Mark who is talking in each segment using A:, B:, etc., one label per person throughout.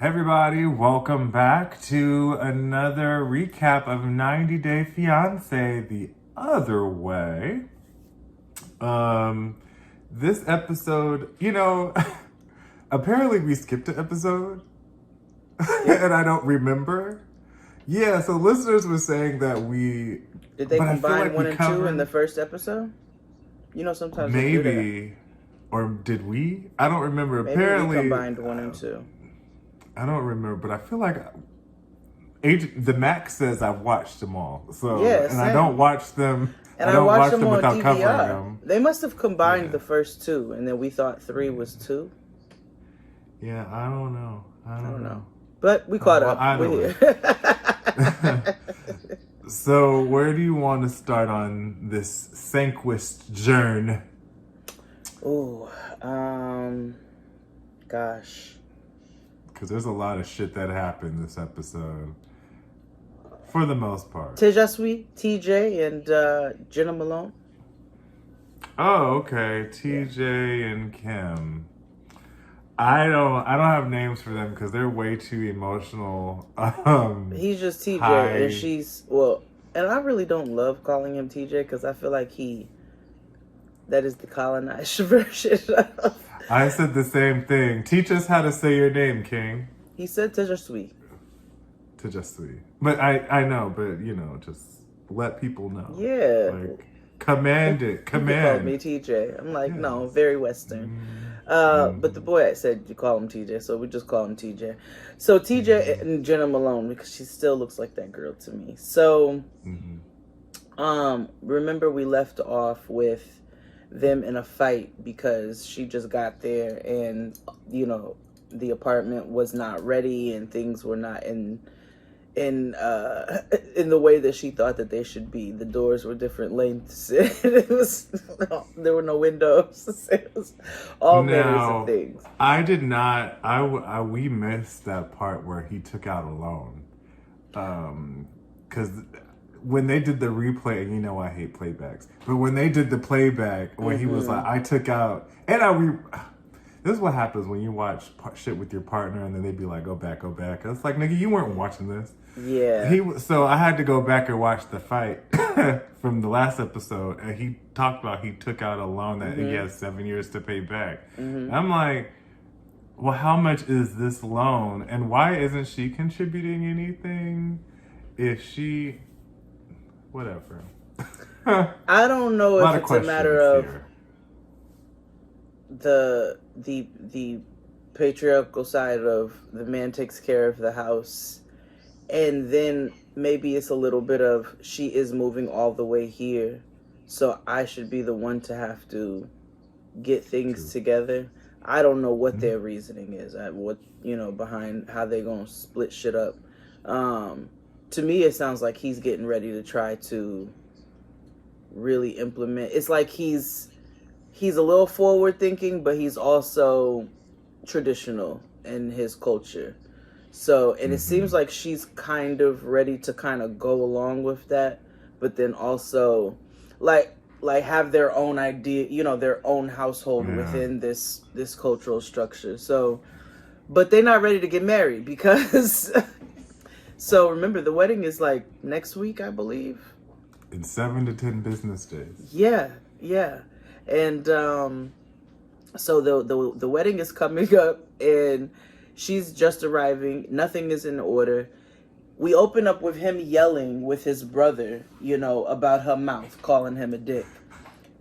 A: Everybody, welcome back to another recap of 90 Day Fiance the other way. This episode, apparently we skipped an episode and I don't remember. Yeah, so listeners were saying that we...
B: Did they combine one and two in the first episode? Sometimes
A: maybe, or did we? I don't remember.
B: Maybe
A: apparently
B: we combined one and two.
A: I don't remember, but I feel like the Mac says I've watched them all. So
B: Yeah,
A: and I don't watch them.
B: And
A: I don't
B: watched
A: watch
B: them
A: them
B: on
A: without
B: DVR.
A: covering them.
B: They must have combined the first two, and then we thought three was two.
A: Yeah, I don't know. I don't know.
B: But we caught up.
A: We're here. So where do you want to start on this Sanquist journey?
B: Ooh, gosh.
A: Because there's a lot of shit that happened this episode. For the most part.
B: TJ and Jenna Malone.
A: Oh, okay. TJ and Kim. I don't have names for them because they're way too emotional.
B: He's just TJ, and she's and I really don't love calling him TJ because I feel like that is the colonized version of.
A: I said the same thing. Teach us how to say your name, King.
B: He said TJ.
A: TJ. But I know, but just let people know.
B: Yeah.
A: Like, command it. Command.
B: You called me TJ. I'm like, no, very Western. But the boy said you call him TJ, so we just call him TJ. So TJ and Jenna Malone, because she still looks like that girl to me. So, remember we left off with them in a fight because she just got there and, the apartment was not ready and things were not in the way that she thought that they should be. The doors were different lengths. There were no windows. It was all manners of things.
A: I did not. We missed that part where he took out a loan. Because when they did the replay, and I hate playbacks, but when they did the playback, when he was like, I took out, this is what happens when you watch shit with your partner and then they'd be like, go back. It's like, nigga, you weren't watching this.
B: Yeah.
A: So I had to go back and watch the fight from the last episode, and he talked about he took out a loan that he has 7 years to pay back. I'm like, well, how much is this loan, and why isn't she contributing anything? If she, whatever.
B: I don't know if it's a matter of
A: here.
B: the patriarchal side of the man takes care of the house. And then maybe it's a little bit of she is moving all the way here, so I should be the one to have to get things together. I don't know what their reasoning is. Behind how they're gonna split shit up. To me, it sounds like he's getting ready to try to really implement. It's like he's a little forward thinking, but he's also traditional in his culture. So, and it seems like she's kind of ready to kind of go along with that, but then also like have their own idea, their own household within this cultural structure. So, but they're not ready to get married because, so remember the wedding is like next week, I believe.
A: In 7 to 10 business days.
B: Yeah. And, so the wedding is coming up and she's just arriving. Nothing is in order. We open up with him yelling with his brother, about her mouth, calling him a dick.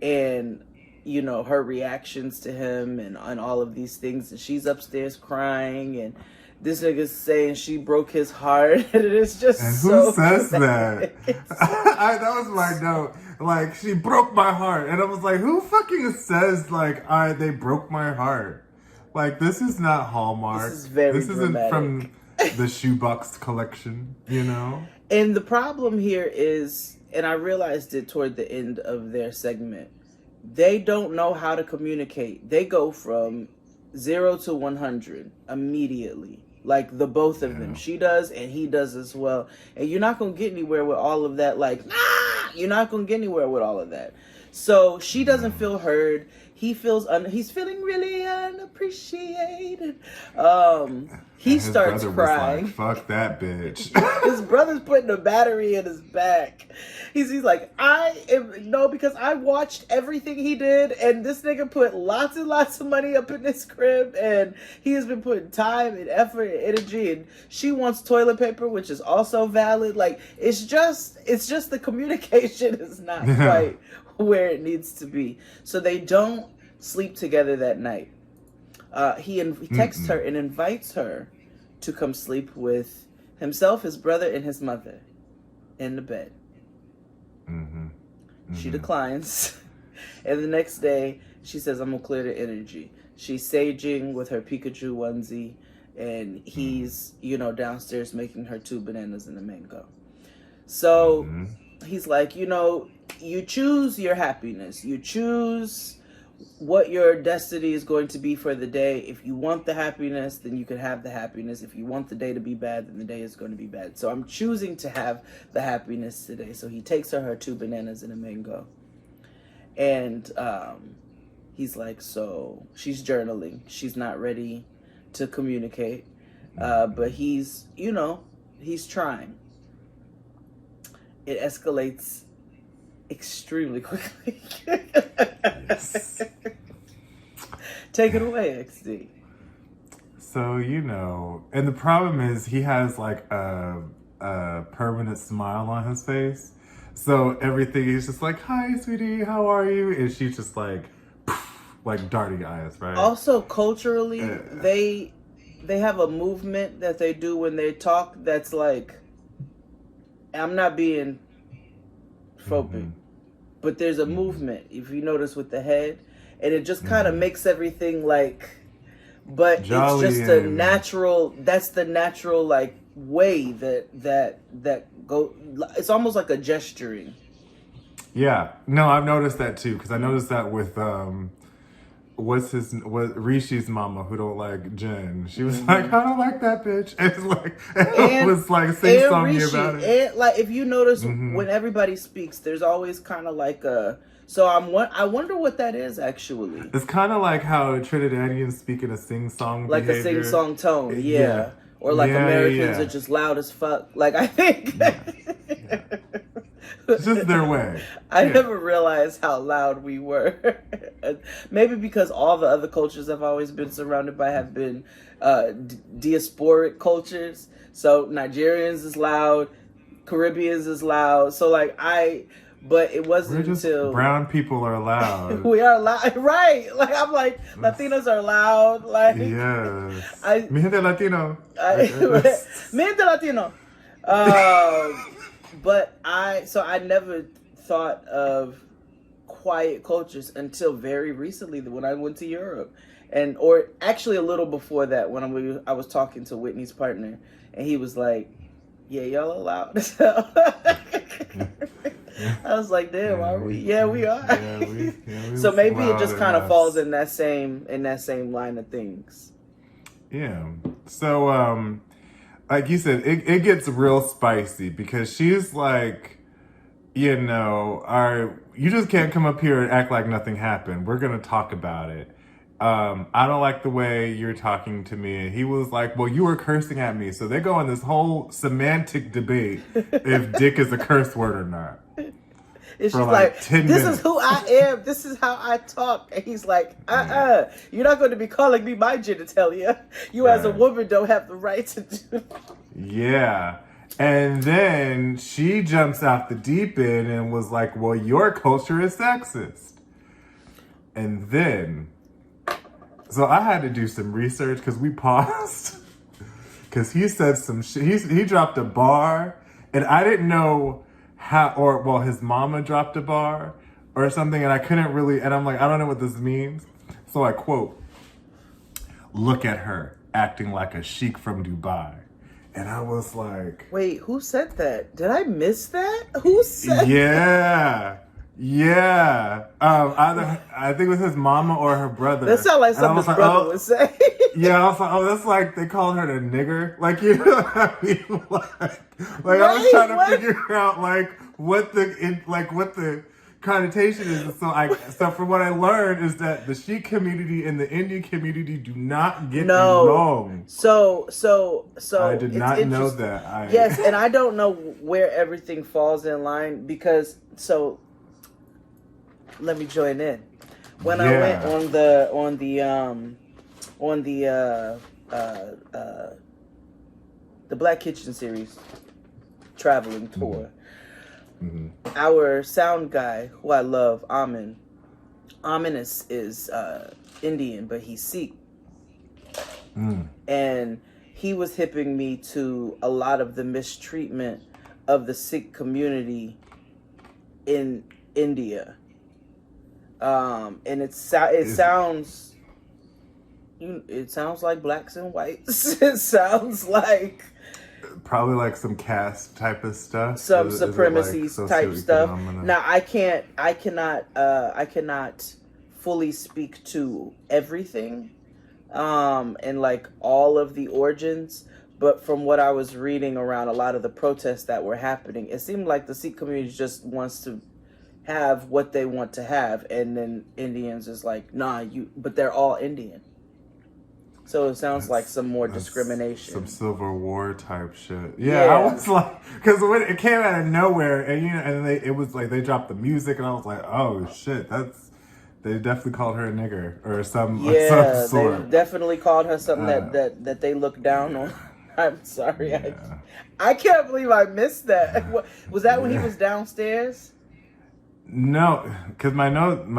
B: And, her reactions to him and all of these things. And she's upstairs crying and this nigga's saying she broke his heart. And it's just
A: and
B: so
A: who says that? That was my note. Like, she broke my heart. And I was like, who fucking says, like, they broke my heart? Like, this is not Hallmark.
B: This is very
A: This isn't
B: dramatic.
A: from the Shoebox collection,
B: And the problem here is, and I realized it toward the end of their segment, they don't know how to communicate. They go from 0 to 100 immediately. Like the both of them. She does and he does as well. And you're not going to get anywhere with all of that. Like, you're not going to get anywhere with all of that. So she doesn't feel heard. he's feeling really unappreciated. He
A: And his
B: starts
A: brother
B: crying.
A: was like, fuck that bitch.
B: His brother's putting a battery in his back. He's like, because I watched everything he did, and this nigga put lots and lots of money up in this crib, and he has been putting time and effort and energy, and she wants toilet paper, which is also valid. Like, it's just the communication is not quite where it needs to be. So they don't sleep together that night. He texts her and invites her to come sleep with himself, his brother, and his mother in the bed. She declines. And the next day, she says, I'm going to clear the energy. She's saging with her Pikachu onesie, and he's, downstairs making her 2 bananas and a mango. So he's like, you choose your happiness. You choose what your destiny is going to be for the day. If you want the happiness, then you can have the happiness. If you want the day to be bad, then the day is going to be bad. So I'm choosing to have the happiness today. So he takes her 2 bananas and a mango. And he's like, so she's journaling. She's not ready to communicate. But he's trying. It escalates extremely quickly. Yes. Take it away, XD.
A: So, and the problem is he has like a permanent smile on his face. So everything is just like, hi, sweetie, how are you? And she's just like darting eyes, right?
B: Also, culturally, they have a movement that they do when they talk that's like, I'm not being phobic, but there's a movement, if you notice, with the head, and it just kind of makes everything like, but jolly, it's just that's the natural like way that go, it's almost like a gesturing. Yeah,
A: no, I've noticed that too, because I noticed that with Rishi's mama, who don't like Jen. She was like, I don't like that bitch. And it's like, it was like sing-songy about it.
B: And like, if you notice, when everybody speaks, there's always kind of like a, so I wonder what that is actually.
A: It's kind of like how Trinidadians speak in a sing-song
B: like
A: behavior.
B: A sing-song tone, yeah. Or like Americans are just loud as fuck. Like, I think.
A: It's just their way.
B: I never realized how loud we were. Maybe because all the other cultures I've always been surrounded by have been diasporic cultures. So Nigerians is loud, Caribbeans is loud. So but it wasn't until
A: brown people are loud.
B: We are loud, right? Like, I'm like, Latinos are loud. Like,
A: yes, mi gente Latino.
B: Mi gente Latino. But I never thought of quiet cultures until very recently, when I went to Europe, or actually a little before that, when I was talking to Whitney's partner, and he was like, "Yeah, y'all are loud." I was like, "Damn, are we? Yeah, we are." So maybe it just kind of falls in that same line of things.
A: Yeah. So like you said, it gets real spicy because she's like, you just can't come up here and act like nothing happened. We're going to talk about it. I don't like the way you're talking to me. And he was like, well, you were cursing at me. So they go on this whole semantic debate if dick is a curse word or not.
B: And she's like, this is who I am. This is how I talk. And he's like, you're not going to be calling me my genitalia. You as a woman don't have the right to do.
A: Yeah. And then she jumps out the deep end and was like, well, your culture is sexist. And then, so I had to do some research because we paused. Because he said some shit. He dropped a bar. And I didn't know his mama dropped a bar or something, and I couldn't really, and I'm like, I don't know what this means. So I quote, "Look at her acting like a sheik from Dubai." And I was like,
B: wait, who said that? Did I miss that? Who said
A: that? Yeah. I think it was his mama or her brother.
B: That sounds like something his brother would say.
A: Yeah, I was like, that's like they call her the nigger. Like, you know what I mean? Like I was trying to figure out what the connotation is. So from what I learned is that the Sikh community and the Indian community do not get along.
B: So
A: I did not know that.
B: Yes, and I don't know where everything falls in line because let me join in. When I went on the Black Kitchen series traveling tour. Mm-hmm. Our sound guy, who I love, Amin is Indian, but he's Sikh. And he was hipping me to a lot of the mistreatment of the Sikh community in India. And it sounds like blacks and whites. It sounds like
A: probably like some caste type of stuff,
B: some supremacy like type stuff. Now I cannot fully speak to everything, and like all of the origins. But from what I was reading around a lot of the protests that were happening, it seemed like the Sikh community just wants to have what they want to have, and then Indians is like, nah, but they're all Indian. So it sounds like some more discrimination. Some Civil
A: War type shit. Yeah, I was like, because when it came out of nowhere, and it was like they dropped the music, and I was like, oh shit, they definitely called her a nigger or some sort.
B: They definitely called her something that they looked down on. I'm sorry, I can't believe I missed that. Was that when he was downstairs?
A: No, because my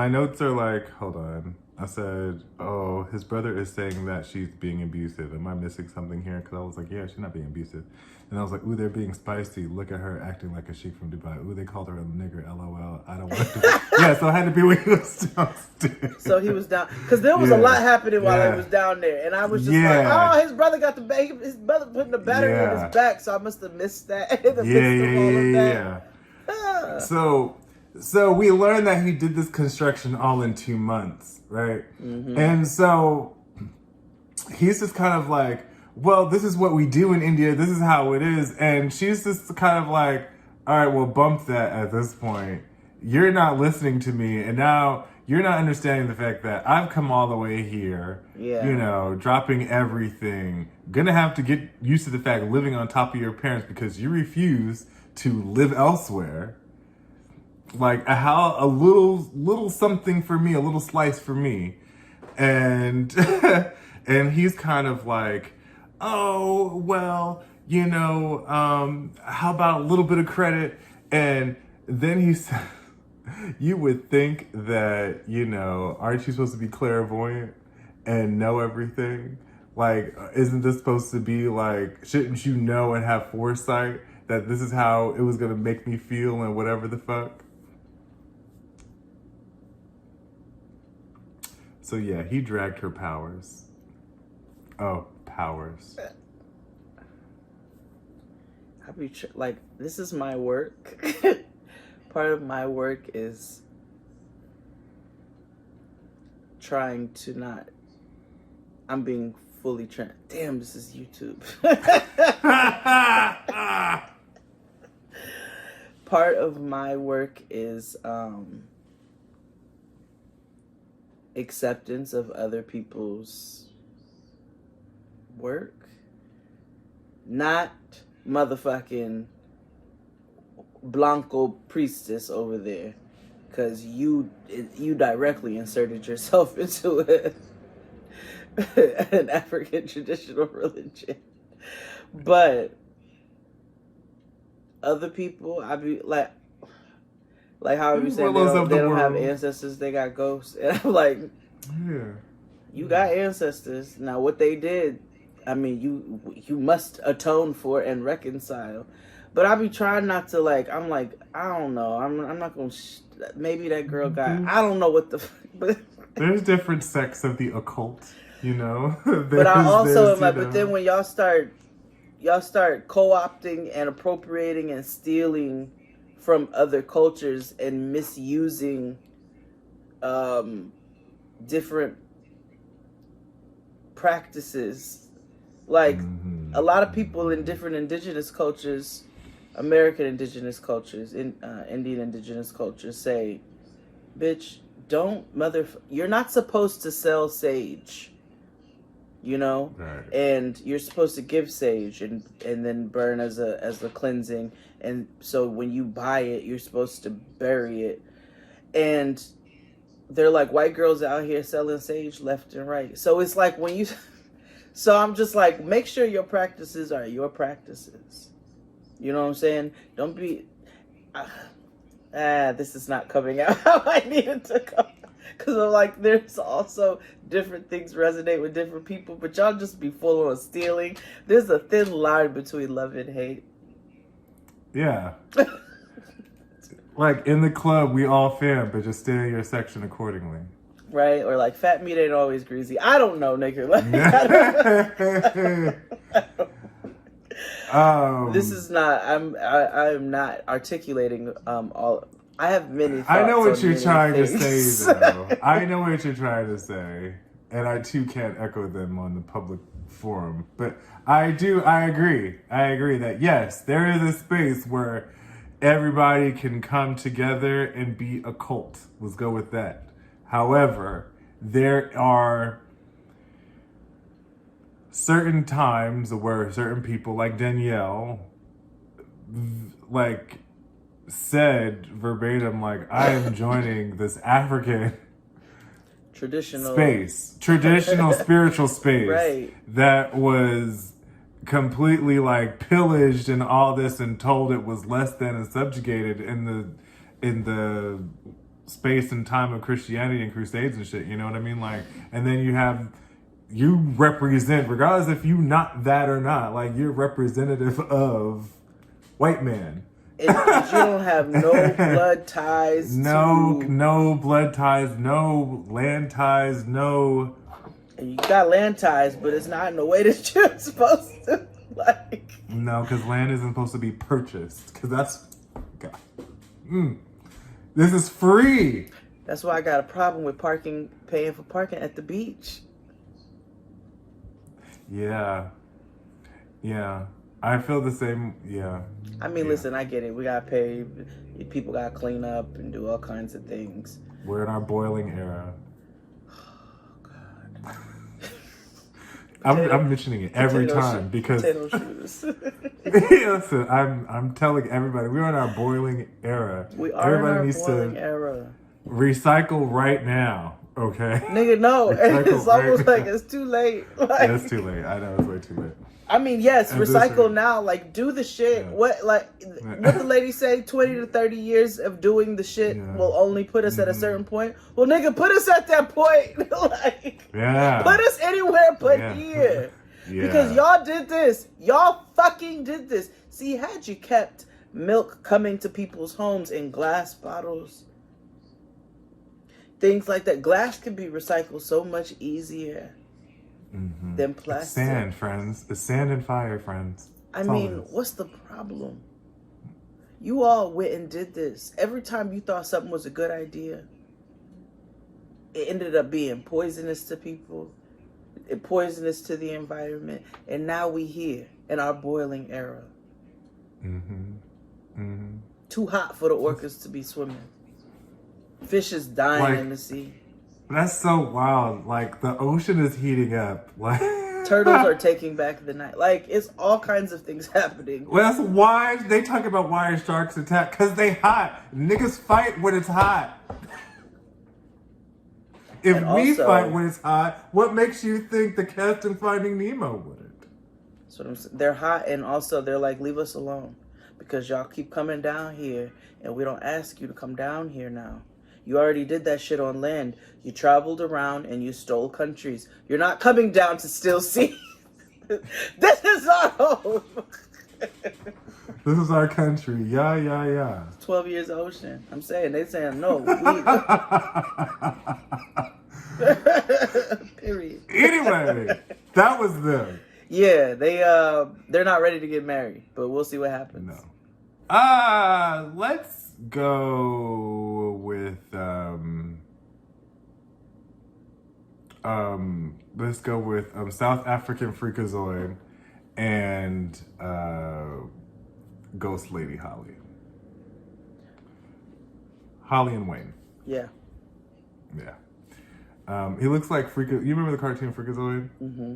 A: notes are like, hold on. I said, oh, his brother is saying that she's being abusive. Am I missing something here? Because I was like, yeah, she's not being abusive. And I was like, ooh, they're being spicy. Look at her acting like a sheik from Dubai. Ooh, they called her a nigger, LOL. I don't want to. Yeah, so it had to be when he was downstairs.
B: So he was down. Because there was a lot happening while he was down there. And I was just like, oh, his brother got his brother putting the battery in his back. So I must have missed that.
A: So we learned that he did this construction all in 2 months, right? Mm-hmm. And so he's just kind of like, well, this is what we do in India. This is how it is. And she's just kind of like, all right, well, bump that at this point. You're not listening to me. And now you're not understanding the fact that I've come all the way here, dropping everything. Gonna have to get used to the fact of living on top of your parents because you refuse to live elsewhere. Like a little something for me, a little slice for me. And and he's kind of like, oh, well, how about a little bit of credit? And then he said, you would think that, aren't you supposed to be clairvoyant and know everything? Like, isn't this supposed to be like, shouldn't you know and have foresight that this is how it was going to make me feel and whatever the fuck? So yeah, he dragged her powers. Oh, powers.
B: This is my work. Part of my work is trying to not. I'm being fully Damn, this is YouTube. Part of my work is acceptance of other people's work, not motherfucking Blanco priestess over there, because you directly inserted yourself into an African traditional religion. But other people, I be like how you saying they don't have ancestors, they got ghosts. And I'm like, you got ancestors. Now what they did, I mean, you must atone for and reconcile. But I be trying not to I'm like, I don't know. I'm not going to, maybe that girl got, I don't know what the but
A: there's different sects of the occult,
B: But I also am like, but then when y'all start co-opting and appropriating and stealing from other cultures and misusing different practices. Like a lot of people in different indigenous cultures, American indigenous cultures, Indian indigenous cultures say bitch, you're not supposed to sell sage, you know?
A: Right.
B: And you're supposed to give sage and then burn as a cleansing. And so when you buy it, you're supposed to bury it. And they're like, white girls out here selling sage left and right. So it's like when you... So I'm just like, make sure your practices are your practices. You know what I'm saying? Don't be... this is not coming out how I need it to come. Because I'm like, there's also different things resonate with different people, but y'all just be full on stealing. There's a thin line between love and hate.
A: Yeah. Like, in the club, we all fam, but just stay in your section accordingly.
B: Right? Or like, fat meat ain't always greasy. I don't know, nigga. Like, this is not, I'm not articulating all... I have many thoughts.
A: I know what you're trying to
B: things.
A: say, though. I know what you're trying to say. And I, too, can't echo them on the public forum. But I agree. I agree that, yes, there is a space where everybody can come together and be a cult. Let's go with that. However, there are certain times where certain people, like Danielle, like... said verbatim, like, I am joining this African
B: traditional
A: spiritual space,
B: right,
A: that was completely like pillaged and all this, and told it was less than and subjugated in the space and time of Christianity and crusades and shit, you know what I mean? Like, and then you represent, regardless if you not that or not, like, you're representative of white man.
B: And you don't have no blood ties.
A: No blood ties, no land ties, no...
B: And you got land ties, but it's not in the way that you're supposed to, like...
A: No, because land isn't supposed to be purchased. Because that's... God. This is free!
B: That's why I got a problem with paying for parking at the beach.
A: Yeah. I feel the same, yeah.
B: I mean, listen, I get it. We got to pay. People got to clean up and do all kinds of things.
A: We're in our boiling era.
B: Oh, God.
A: I'm mentioning it every time because...
B: Potato shoes.
A: Listen, I'm telling everybody, we're in our boiling era.
B: We are everybody in our boiling era.
A: Recycle right now, okay?
B: Nigga, no. It's almost like it's too late. Like,
A: it's too late. I know it's way too late.
B: I mean, yes, recycle now. Like, do the shit. Yeah. What the lady say? 20 to 30 years of doing the shit will only put us at a certain point. Well, nigga, put us at that point. Like, put us anywhere but here. Yeah. Because y'all did this. Y'all fucking did this. See, had you kept milk coming to people's homes in glass bottles, things like that, glass can be recycled so much easier. Than plastic.
A: It's sand, friends. It's sand and fire, friends.
B: I mean, what's the problem? You all went and did this. Every time you thought something was a good idea, it ended up being poisonous to people, poisonous to the environment, and now we here in our boiling era. Too hot for the orcas to be swimming. Fish is dying in the sea.
A: That's so wild. Like, the ocean is heating up. Like,
B: turtles are taking back the night. Like, it's all kinds of things happening.
A: Well, that's why they talk about why sharks attack. Because they hot. Niggas fight when it's hot. If we fight when it's hot, what makes you think the Captain Finding Nemo wouldn't?
B: That's what I'm saying. They're hot, and also they're like, leave us alone. Because y'all keep coming down here, and we don't ask you to come down here now. You already did that shit on land. You traveled around and you stole countries. You're not coming down to still see. This is our home.
A: This is our country. Yeah.
B: 12 years ocean. I'm saying, they saying no. Period.
A: Anyway, that was them.
B: Yeah, they're not ready to get married, but we'll see what happens.
A: No. Let's go with South African Freakazoid and Ghost Lady Holly and Wayne.
B: Yeah.
A: Yeah. He looks like Freakazoid. You remember the cartoon Freakazoid?
B: Mm-hmm.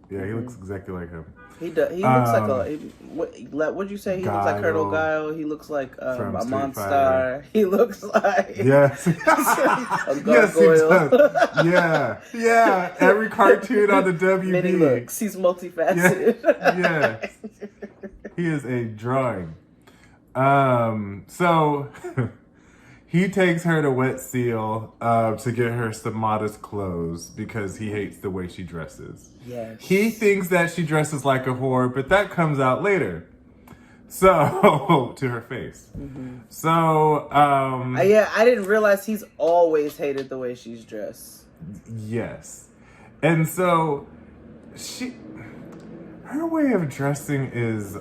A: Yeah, he looks exactly like him.
B: He does. He looks like a. What'd you say? He looks like Colonel Guile. He looks like a monster. He looks like
A: yes,
B: a
A: yes, he
B: gargoyle.
A: does. Yeah. Every cartoon on the WB.
B: Many looks. He's multifaceted.
A: Yes. He is a drawing. So he takes her to Wet Seal to get her some modest clothes because he hates the way she dresses.
B: Yes.
A: He thinks that she dresses like a whore, but that comes out later. So, to her face.
B: Mm-hmm.
A: So,
B: yeah, I didn't realize he's always hated the way she's dressed.
A: Yes. And so, her way of dressing is,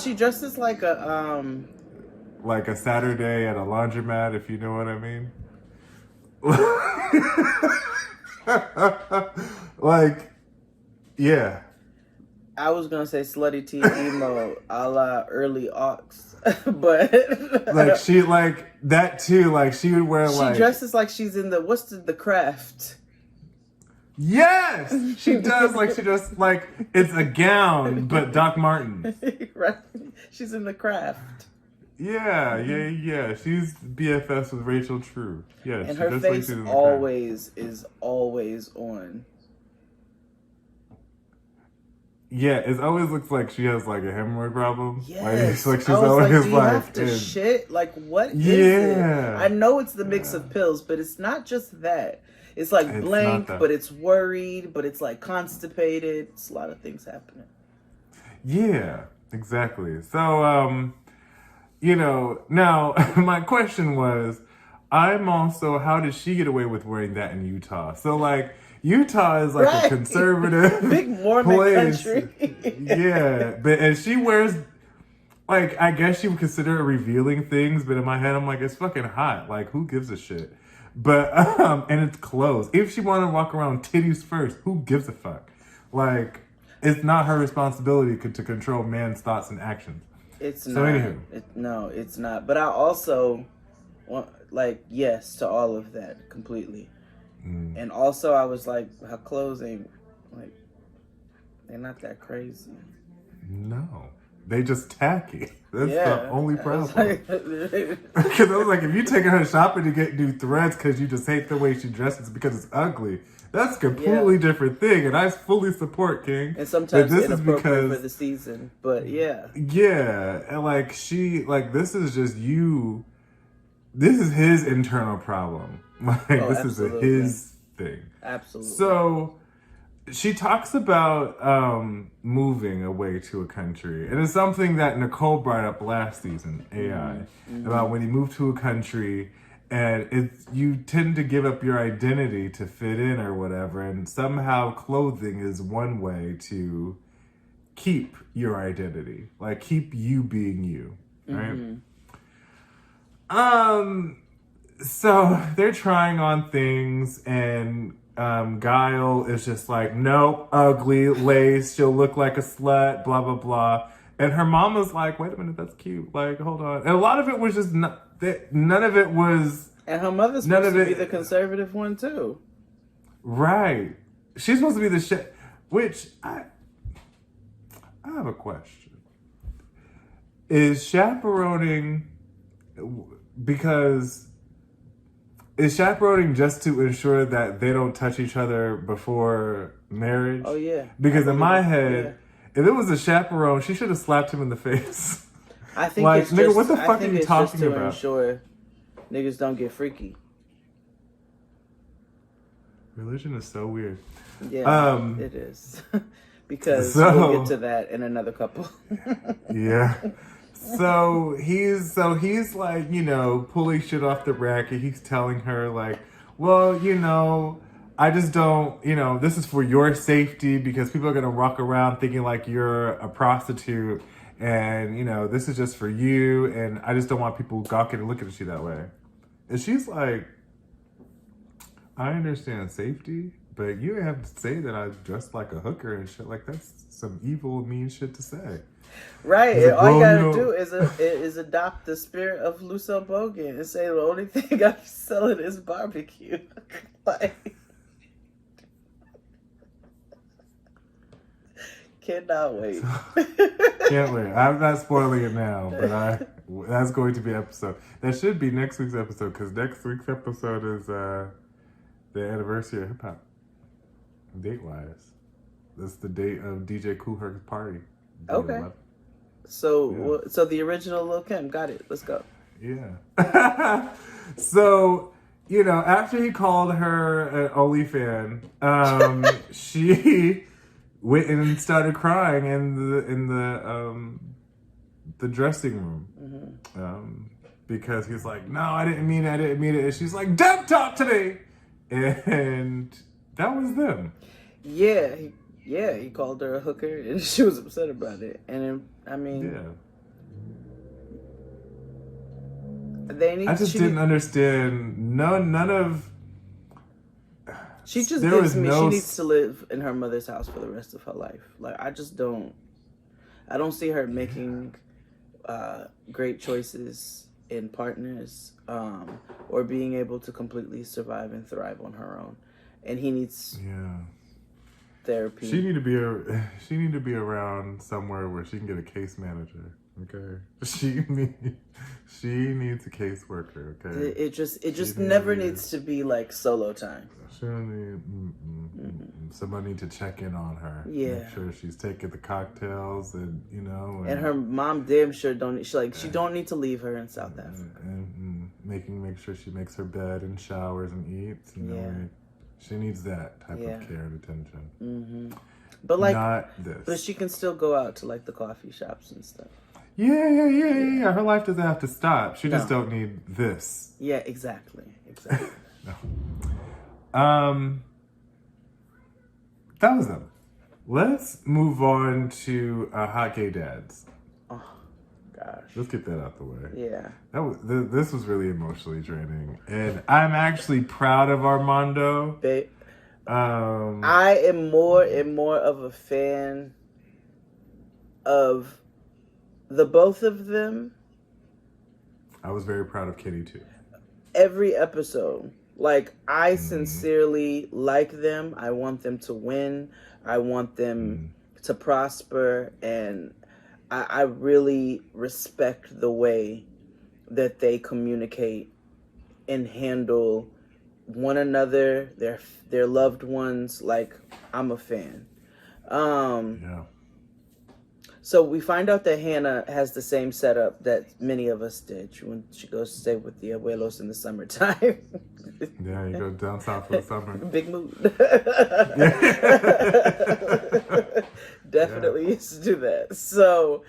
B: she dresses like a,
A: like a Saturday at a laundromat, if you know what I mean. Like, yeah.
B: I was gonna say slutty teen emo a la early aughts, but
A: like she like that too. Like she would wear
B: she
A: like
B: dresses like she's in the Craft.
A: Yes, she does. Like she just like it's a gown, but Doc Martens.
B: Right, she's in the Craft.
A: Yeah. She's BFFs with Rachel True. Yeah,
B: and her face always is always on.
A: Yeah, it always looks like she has like a hemorrhoid problem.
B: Yes,
A: like she's always
B: do you have to shit? Like what is it? I know it's the mix of pills, but it's not just that. It's like it's blank, but it's worried, but it's like constipated. It's a lot of things happening.
A: Yeah, exactly. So, now my question was, how did she get away with wearing that in Utah? So like, Utah is like a conservative
B: big Mormon
A: place.
B: Country.
A: Yeah, and she wears, like, I guess she would consider it revealing things, but in my head I'm like, it's fucking hot. Like, who gives a shit? But and it's clothes. If she wanted to walk around titties first, who gives a fuck? Like, it's not her responsibility to control man's thoughts and actions.
B: It's
A: so
B: not.
A: Anywho.
B: No, it's not. But I also want, like, yes to all of that completely. And also, I was like, her clothes ain't, like, they're not that crazy.
A: No. They just tacky. That's the only problem.
B: Because
A: I was like, if you taking her shopping to get new threads because you just hate the way she dresses because it's ugly, that's a completely different thing. And I fully support King.
B: And sometimes it's inappropriate for the season. But yeah.
A: Yeah. And like, this is just you. This is his internal problem. Like, this
B: absolutely.
A: is his thing.
B: Absolutely.
A: So she talks about moving away to a country. And it's something that Nicole brought up last season, AI, about when you move to a country and you tend to give up your identity to fit in or whatever. And somehow clothing is one way to keep your identity. Like, keep you being you, right? So they're trying on things, and Guile is just like, nope, ugly, lace, she'll look like a slut, blah, blah, blah. And her mama's like, wait a minute, that's cute. Like, hold on. And a lot of it was just, none of it was...
B: And her mother's supposed to be the conservative one, too.
A: Right. She's supposed to be the shit. Which, I have a question. Is chaperoning... Because... Is chaperoning just to ensure that they don't touch each other before marriage?
B: Oh, yeah.
A: Because in my head, if it was a chaperone, she should have slapped him in the face.
B: I think
A: like,
B: it's
A: nigga,
B: just,
A: what the fuck are you talking
B: to
A: about?
B: Ensure niggas don't get freaky.
A: Religion is so weird.
B: Yeah, it is. Because we'll get to that in another couple.
A: Yeah. So he's like, pulling shit off the rack, and he's telling her like, well, I just don't, this is for your safety because people are going to walk around thinking like you're a prostitute, and, this is just for you, and I just don't want people gawking and looking at you that way. And she's like, I understand safety, but you have to say that I dressed like a hooker and shit. Like, that's some evil, mean shit to say.
B: Right.
A: Like,
B: all you gotta do is adopt the spirit of Lucille Bogan and say the only thing I'm selling is barbecue. Like, cannot wait.
A: Can't wait. I'm not spoiling it now, but that's going to be episode. That should be next week's episode, because next week's episode is the anniversary of hip hop. Date wise, that's the date of DJ Kool Herc's party.
B: Okay.
A: 11.
B: So so the original Lil' Kim, got it. Let's go.
A: Yeah. So, you know, after he called her an OnlyFan, she went and started crying in the dressing room, because he's like, "No, I didn't mean it. And she's like, "Don't talk to me," and that was them.
B: Yeah, he called her a hooker, and she was upset about it. And I mean,
A: I just didn't understand. None of.
B: She just gives me. She needs to live in her mother's house for the rest of her life. Like, I don't see her making great choices in partners, or being able to completely survive and thrive on her own. And he needs therapy.
A: She need to be around somewhere where she can get a case manager. Okay, she needs a caseworker. Okay,
B: it just never needs to be like solo time.
A: She need somebody to check in on her.
B: Yeah,
A: make sure she's taking the cocktails, and you know,
B: and her mom damn sure don't. She don't need to leave her in South Africa.
A: And make sure she makes her bed and showers and eats. You know, she needs that type of care and attention.
B: Mm-hmm. But like,
A: not this.
B: But she can still go out to like the coffee shops and stuff.
A: Yeah. Her life doesn't have to stop. She just don't need this.
B: Yeah, exactly.
A: No. That was them. Let's move on to Hot Gay Dads.
B: Oh, gosh.
A: Let's get that out the way.
B: Yeah.
A: This was really emotionally draining. And I'm actually proud of Armando.
B: Babe, I am more and more of a fan of the both of them.
A: I was very proud of Kitty too.
B: Every episode. Like, I sincerely like them. I want them to win. I want them to prosper. And I really respect the way that they communicate and handle one another, their loved ones. Like, I'm a fan. So we find out that Hannah has the same setup that many of us did when she goes to stay with the abuelos in the summertime.
A: Yeah, you go down south for the summer.
B: Big mood. Definitely used to do that. So,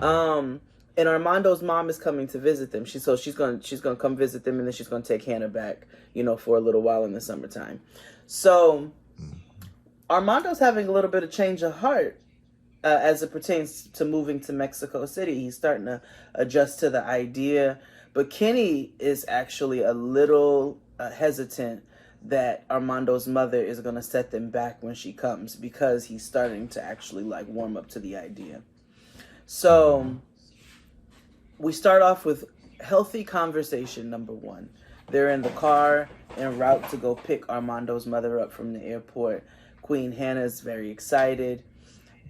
B: and Armando's mom is coming to visit them. She's gonna come visit them, and then she's gonna take Hannah back, for a little while in the summertime. So, Armando's having a little bit of change of heart. As it pertains to moving to Mexico City. He's starting to adjust to the idea. But Kenny is actually a little hesitant that Armando's mother is going to set them back when she comes, because he's starting to actually like warm up to the idea. So we start off with healthy conversation, number one. They're in the car en route to go pick Armando's mother up from the airport. Queen Hannah is very excited.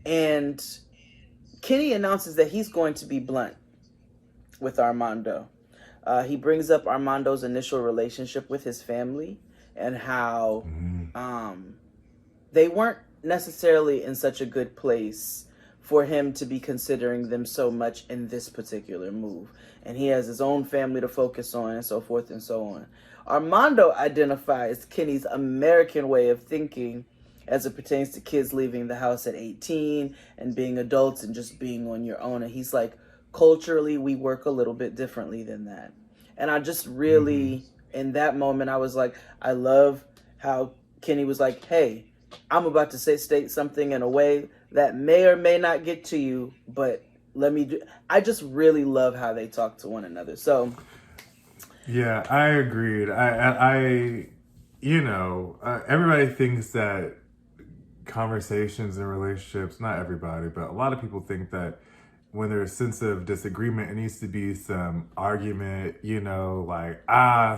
B: And Kenny announces that he's going to be blunt with Armando. He brings up Armando's initial relationship with his family and how they weren't necessarily in such a good place for him to be considering them so much in this particular move. And he has his own family to focus on, and so forth and so on. Armando identifies Kenny's American way of thinking as it pertains to kids leaving the house at 18 and being adults and just being on your own. And he's like, culturally, we work a little bit differently than that. And I just really, in that moment, I was like, I love how Kenny was like, hey, I'm about to state something in a way that may or may not get to you, but let me do. I just really love how they talk to one another. So,
A: yeah, I agreed. everybody thinks that conversations and relationships, not everybody, but a lot of people think that when there's a sense of disagreement, it needs to be some argument, like,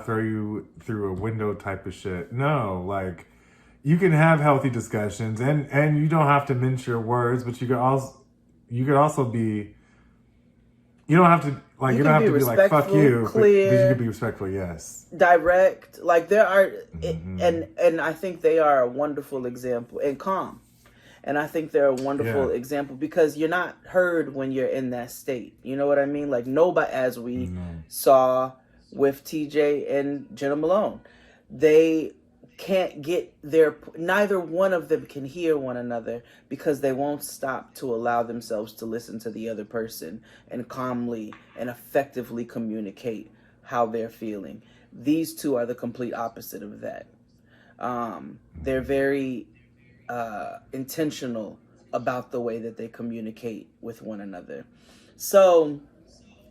A: throw you through a window type of shit. No, like, you can have healthy discussions and you don't have to mince your words, but you could also be, you don't have to, like, you don't have to be like, fuck you,
B: clear,
A: but you can be respectful, yes.
B: Direct. Like, there are, and I think they are a wonderful example, and calm. And I think they're a wonderful example because you're not heard when you're in that state. You know what I mean? Like, nobody, as we saw with TJ and Jenna Malone, they can't get neither one of them can hear one another because they won't stop to allow themselves to listen to the other person and calmly and effectively communicate how they're feeling. These two are the complete opposite of that. They're very intentional about the way that they communicate with one another. So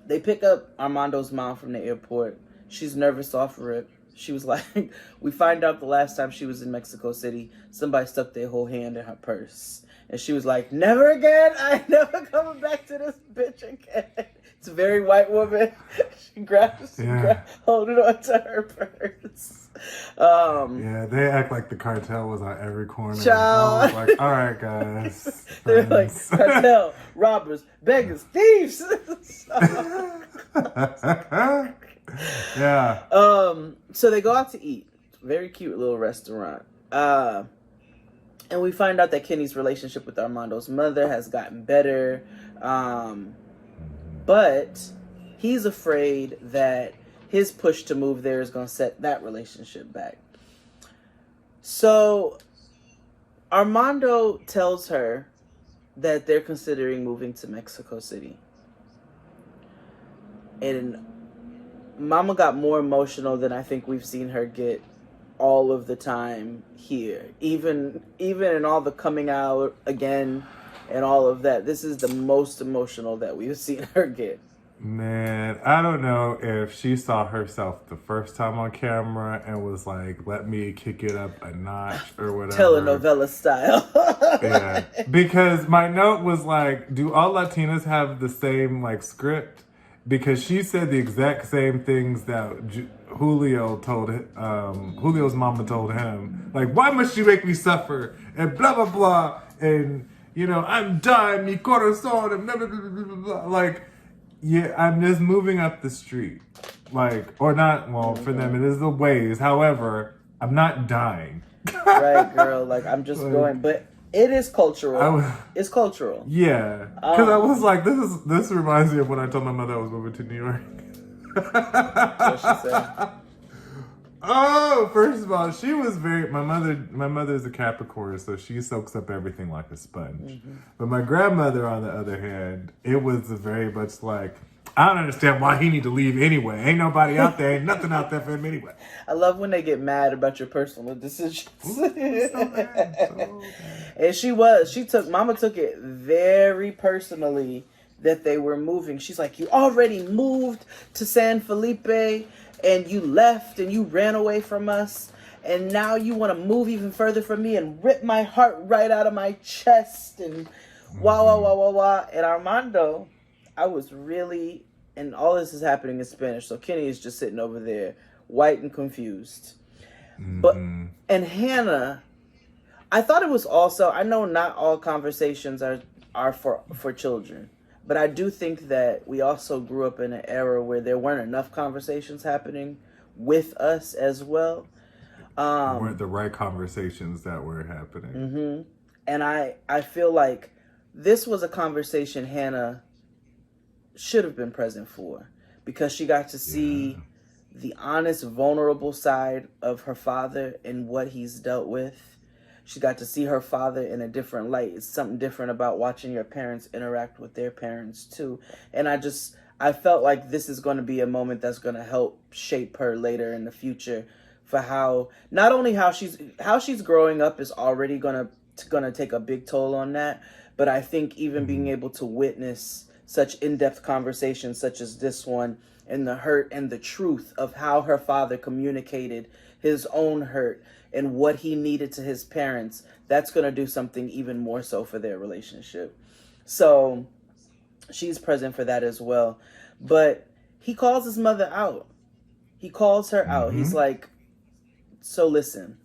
B: they pick up Armando's mom from the airport. She's nervous off rip. She was like, we find out the last time she was in Mexico City, somebody stuck their whole hand in her purse. And she was like, never again. I ain't never coming back to this bitch again. It's a very white woman. She holding on to her purse.
A: They act like the cartel was on every corner.
B: Child.
A: I was like, all right, guys.
B: They're like, cartel, robbers, beggars, thieves.
A: Yeah.
B: So they go out to eat. Very cute little restaurant. And we find out that Kenny's relationship with Armando's mother has gotten better. But he's afraid that his push to move there is going to set that relationship back. So Armando tells her that they're considering moving to Mexico City. And Mama got more emotional than I think we've seen her get all of the time here. Even in all the coming out again and all of that. This is the most emotional that we've seen her get.
A: Man, I don't know if she saw herself the first time on camera and was like, let me kick it up a notch or whatever.
B: Telenovela style.
A: Yeah. Because my note was like, do all Latinas have the same like script? Because she said the exact same things that Julio's mama told him. Like, why must you make me suffer? And blah, blah, blah. And, I'm dying, mi corazón, and blah, blah, blah, blah, blah. Like, yeah, I'm just moving up the street. Like, or not, well, for them, it is the ways. However, I'm not dying.
B: Right, girl. Like, I'm just going. But it is cultural. It's cultural.
A: Yeah. Because I was like, this reminds me of when I told my mother I was moving to New York.
B: What she said?
A: Oh, first of all, she was my mother's a Capricorn, so she soaks up everything like a sponge. Mm-hmm. But my grandmother, on the other hand, it was very much like, I don't understand why he need to leave anyway. Ain't nobody out there, ain't nothing out there for him anyway.
B: I love when they get mad about your personal decisions.
A: So bad.
B: And Mama took it very personally that they were moving. She's like, you already moved to San Felipe and you left and you ran away from us. And now you want to move even further from me and rip my heart right out of my chest and wah. And Armando, I was really, and all this is happening in Spanish. So Kenny is just sitting over there, white and confused. Mm-hmm. And Hannah, I thought it was also, I know not all conversations are for children. But I do think that we also grew up in an era where there weren't enough conversations happening with us as well.
A: Weren't the right conversations that were happening.
B: Mm-hmm. And I feel like this was a conversation Hannah should have been present for, because she got to see the honest, vulnerable side of her father and what he's dealt with. She got to see her father in a different light. It's something different about watching your parents interact with their parents too. And I felt like this is going to be a moment that's going to help shape her later in the future for how, not only how she's growing up is already going to take a big toll on that, but I think even being able to witness such in-depth conversations such as this one, and the hurt and the truth of how her father communicated his own hurt and what he needed to his parents, that's going to do something even more so for their relationship. So she's present for that as well. But he calls his mother out. He calls her out. He's like, so listen,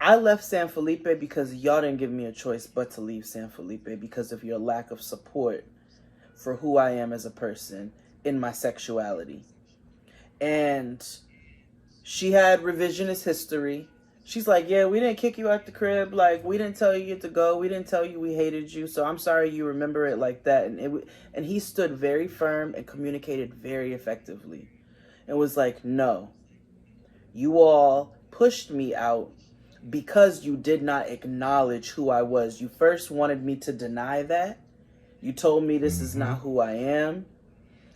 B: I left San Felipe because y'all didn't give me a choice but to leave San Felipe because of your lack of support for who I am as a person in my sexuality. And she had revisionist history. She's like, yeah, we didn't kick you out the crib. Like, we didn't tell you to go. We didn't tell you we hated you. So I'm sorry you remember it like that. And he stood very firm and communicated very effectively. And was like, no, you all pushed me out because you did not acknowledge who I was. You first wanted me to deny that. You told me this is not who I am.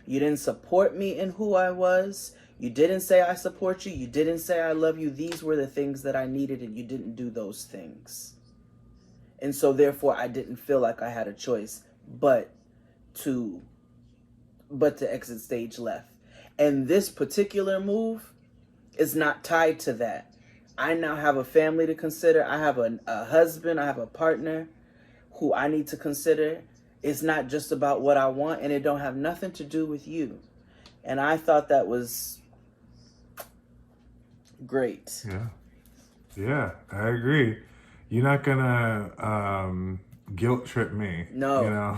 B: You didn't support me in who I was. You didn't say I support you. You didn't say I love you. These were the things that I needed, and you didn't do those things. And so therefore I didn't feel like I had a choice but to exit stage left. And this particular move is not tied to that. I now have a family to consider. I have a husband. I have a partner who I need to consider. It's not just about what I want, and it don't have nothing to do with you. And I thought that was great.
A: Yeah, I agree. You're not gonna guilt trip me.
B: No.
A: You know?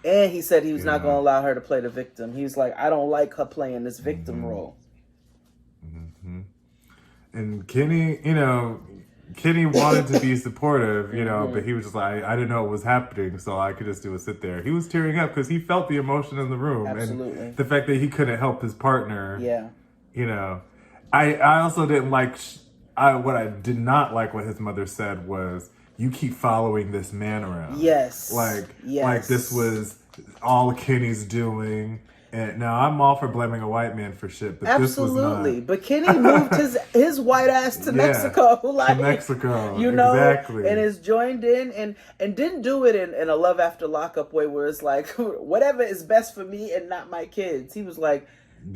B: And he said he was not going to allow her to play the victim. He was like, I don't like her playing this victim role.
A: And Kenny, Kenny wanted to be supportive, but he was just like, I didn't know what was happening, so I could just do a sit there. He was tearing up because he felt the emotion in the room.
B: Absolutely.
A: And the fact that he couldn't help his partner.
B: Yeah.
A: I also didn't like, what I did not like what his mother said was, you keep following this man around.
B: Yes.
A: Like this was all Kenny's doing. And now I'm all for blaming a white man for shit, but
B: Absolutely.
A: This was not.
B: But Kenny moved his white ass to Mexico.
A: To Mexico.
B: Exactly. And is joined in and didn't do it in a love after lockup way where it's like, whatever is best for me and not my kids. He was like,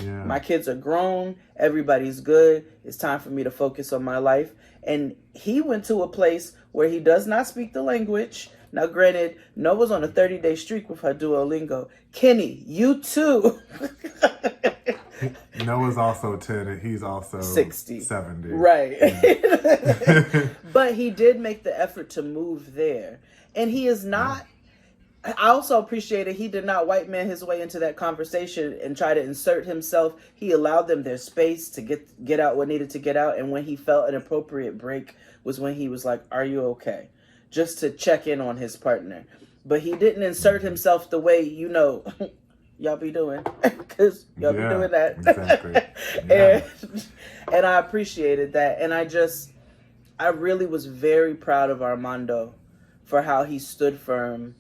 B: my kids are grown. Everybody's good. It's time for me to focus on my life. And he went to a place where he does not speak the language. Now, granted, Noah's on a 30-day streak with her Duolingo. Kenny, you too.
A: Noah's also 10 and he's also
B: 60.
A: 70.
B: Right. But he did make the effort to move there. And he is not... I also appreciated he did not white man his way into that conversation and try to insert himself. He allowed them their space to get out what needed to get out. And when he felt an appropriate break was when he was like, are you okay? Just to check in on his partner. But he didn't insert himself the way, y'all be doing. Because y'all be doing that. Exactly. And I appreciated that. And I really was very proud of Armando for how he stood firm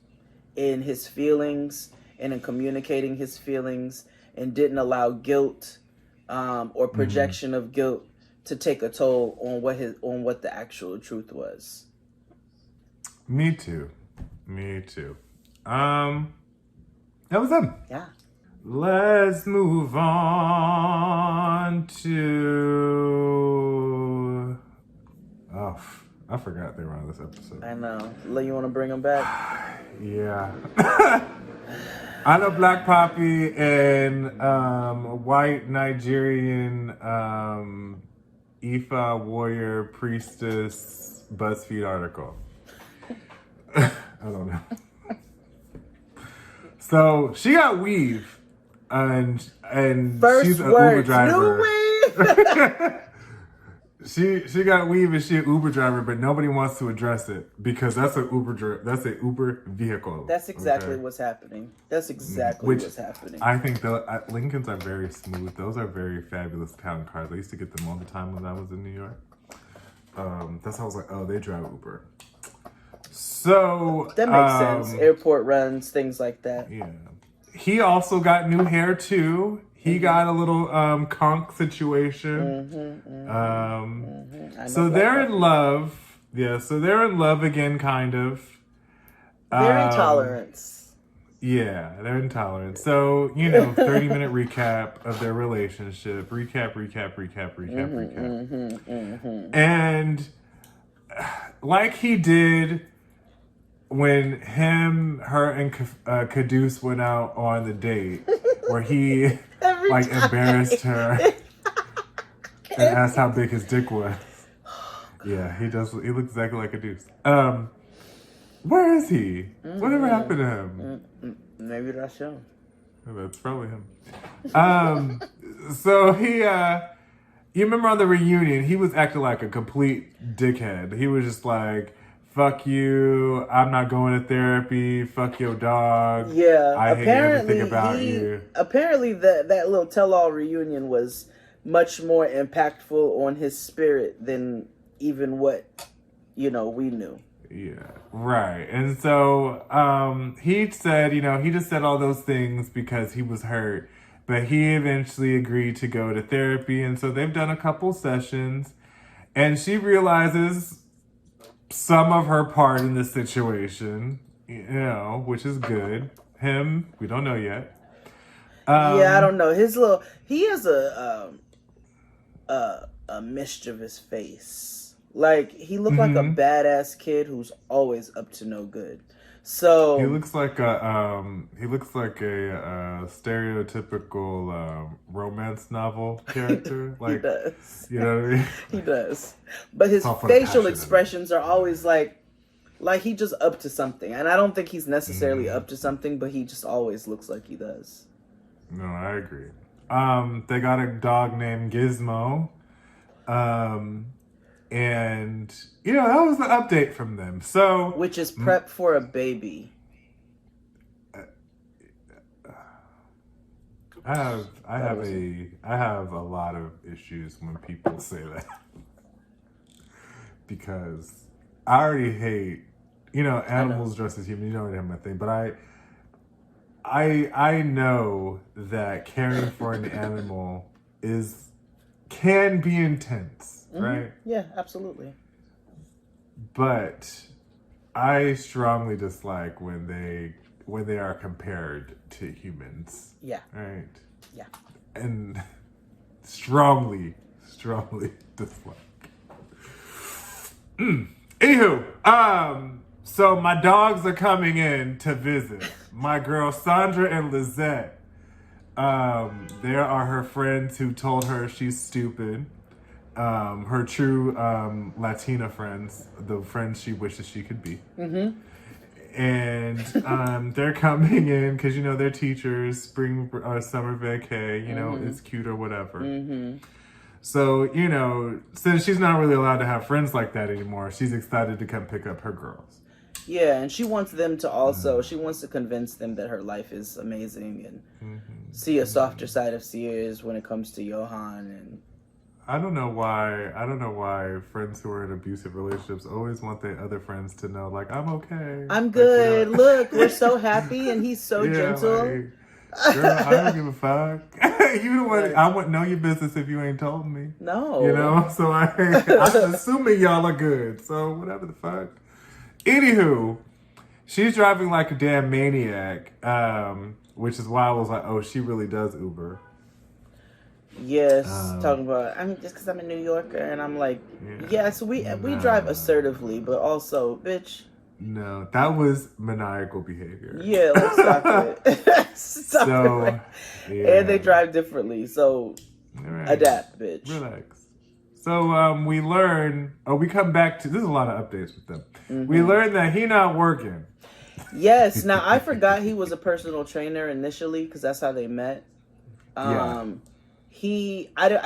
B: in his feelings and in communicating his feelings and didn't allow guilt or projection of guilt to take a toll on what the actual truth was.
A: Me too. That was them.
B: Yeah.
A: Let's move on to... Oh, I forgot they were on this episode.
B: I know. You want to bring them back?
A: Yeah. I know Black Poppy and white Nigerian Ifa warrior priestess BuzzFeed article. I don't know. So she got weave, and
B: First
A: she's an
B: words,
A: Uber driver.
B: New weave.
A: She got weave and she's an Uber driver, but nobody wants to address it because that's an Uber vehicle.
B: That's exactly what's happening. That's exactly what's happening.
A: I think Lincolns are very smooth. Those are very fabulous pound cars. I used to get them all the time when I was in New York. That's how I was like, oh, they drive Uber. So
B: that makes sense. Airport runs, things like that.
A: Yeah. He also got new hair too. He got a little conch situation. So they're in love. Yeah, so they're in love again, kind of.
B: Their intolerance.
A: Yeah, they're intolerant. So, 30-minute recap of their relationship. Recap. And like he did when him, her, and Caduce went out on the date, where he embarrassed her and asked how big his dick was. Yeah, he does. He looks exactly like Caduce. Where is he? Whatever happened to him?
B: Maybe that's him.
A: That's probably him. So he, you remember on the reunion, he was acting like a complete dickhead. He was just like, fuck you, I'm not going to therapy, fuck your dog.
B: Yeah,
A: I hate everything about you.
B: Apparently that little tell-all reunion was much more impactful on his spirit than even what, we knew.
A: Yeah, right. And so he said, he just said all those things because he was hurt. But he eventually agreed to go to therapy. And so they've done a couple sessions. And she realizes some of her part in this situation, which is good. Him, we don't know yet.
B: Yeah, I don't know. He has a mischievous face. Like, he looked like a badass kid who's always up to no good. So
A: he looks like a stereotypical romance novel character. Like,
B: he does.
A: You know what I mean?
B: He does. But his facial expressions are always like he just up to something. And I don't think he's necessarily up to something, but he just always looks like he does.
A: No, I agree. They got a dog named Gizmo. And that was the update from them. So,
B: which is prep for a baby.
A: I have a lot of issues when people say that. Because I already hate, animals dressed as humans. You know what I'm my thing, but I know that caring for an animal can be intense. Right?
B: Yeah, absolutely.
A: But I strongly dislike when they are compared to humans.
B: Yeah.
A: Right?
B: Yeah.
A: And strongly dislike. Anywho, so my dogs are coming in to visit. My girl Sandra and Lizette. There are her friends who told her she's stupid. Her true Latina friends, the friends she wishes she could be. And they're coming in because, they're teachers, spring or summer vacay, it's cute or whatever. So, since she's not really allowed to have friends like that anymore, she's excited to come pick up her girls.
B: Yeah, and she wants them to also, she wants to convince them that her life is amazing and see a softer side of Sears when it comes to Yohan. And
A: I don't know why friends who are in abusive relationships always want their other friends to know, like, I'm okay.
B: I'm good. Like, look, we're so happy and he's so gentle.
A: Like, girl, I don't give a fuck. You know what? I wouldn't know your business if you ain't told me.
B: No.
A: So I'm assuming y'all are good. So whatever the fuck. Anywho, she's driving like a damn maniac, which is why I was like, oh, she really does Uber.
B: Yes, talking about, just because I'm a New Yorker, and I'm like, yes, we drive assertively, but also, bitch.
A: No, that was maniacal behavior.
B: Yeah, let's stop it. Stop it. Yeah. And they drive differently, so adapt, bitch.
A: Relax. So we come back to, there's a lot of updates with them. We learned that he not working.
B: Yes, now I forgot he was a personal trainer initially, because that's how they met. I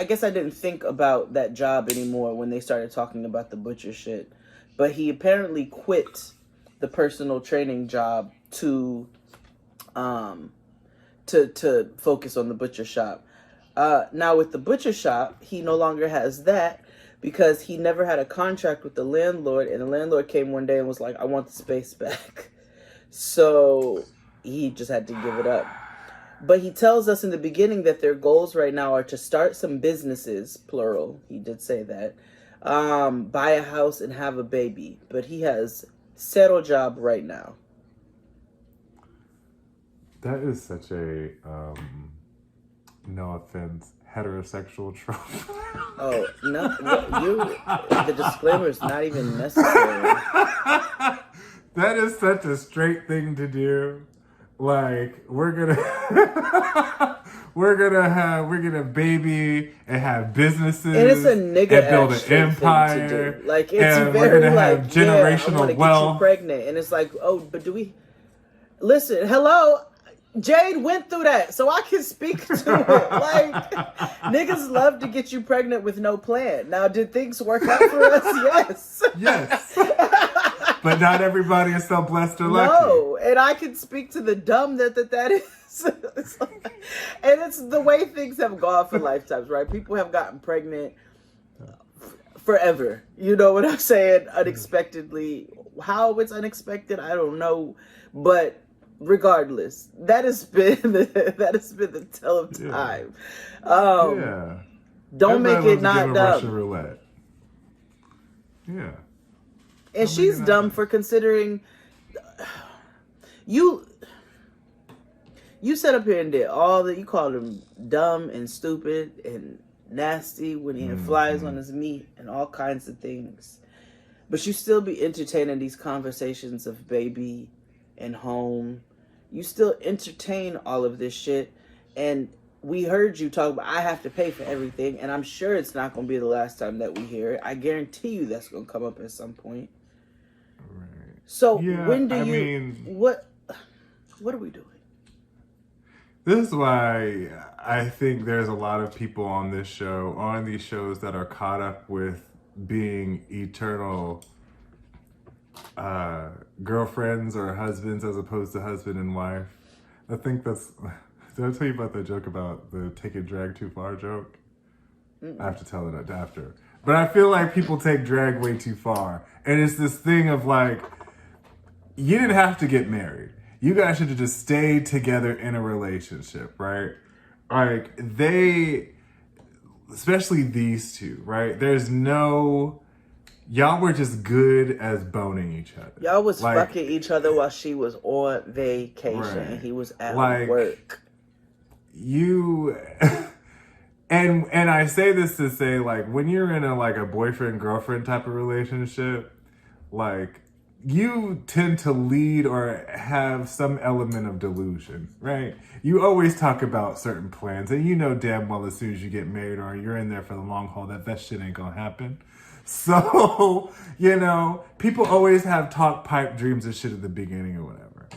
B: guess I didn't think about that job anymore when they started talking about the butcher shit. But he apparently quit the personal training job to focus on the butcher shop. Now with the butcher shop, he no longer has that because he never had a contract with the landlord, and the landlord came one day and was like, I want the space back. So he just had to give it up. But he tells us in the beginning that their goals right now are to start some businesses, plural, he did say that, buy a house and have a baby. But he has zero job right now.
A: That is such a, no offense, heterosexual trope.
B: Oh, no, the disclaimer is not even necessary.
A: That is such a straight thing to do. Like, we're gonna baby and have businesses
B: And it's a nigga
A: and build an empire.
B: Thing to do. Like, it's
A: and
B: very
A: we're gonna
B: like,
A: have generational
B: I want to
A: wealth.
B: get you pregnant. And it's like, oh, but do we... Listen, hello? Jade went through that, so I can speak to it. Like, niggas love to get you pregnant with no plan. Now, did things work out for us? Yes.
A: Yes. But not everybody is so blessed or lucky.
B: No, and I can speak to the dumb that is. It's like, and it's the way things have gone for lifetimes, right? People have gotten pregnant forever. You know what I'm saying? Unexpectedly. How it's unexpected, I don't know. But regardless, that has been the tell of time. Don't make it not dumb.
A: Russian roulette. Yeah.
B: And she's dumb for considering you sat up here and did all that. You called him dumb and stupid and nasty when he had flies on his meat and all kinds of things. But you still be entertaining these conversations of baby and home. You still entertain all of this shit. And we heard you talk about, I have to pay for everything. And I'm sure it's not going to be the last time that we hear it. I guarantee you that's going to come up at some point.
A: Right.
B: So
A: yeah,
B: when do what are we doing?
A: This is why I think there's a lot of people on these shows that are caught up with being eternal girlfriends or husbands as opposed to husband and wife. I think that's... Did I tell you about the joke about the take it drag too far joke? I have to tell it after. But I feel like people take drag way too far. And it's this thing of like, you didn't have to get married. You guys should have just stayed together in a relationship, right? Like, especially these two, right? Y'all were just good as boning each other.
B: Y'all was fucking each other while she was on vacation and he was at work.
A: And I say this to say, like, when you're in a boyfriend-girlfriend type of relationship, like, you tend to lead or have some element of delusion, right? You always talk about certain plans, and you know damn well as soon as you get married or you're in there for the long haul that shit ain't gonna happen. So, people always have talk pipe dreams and shit at the beginning or whatever.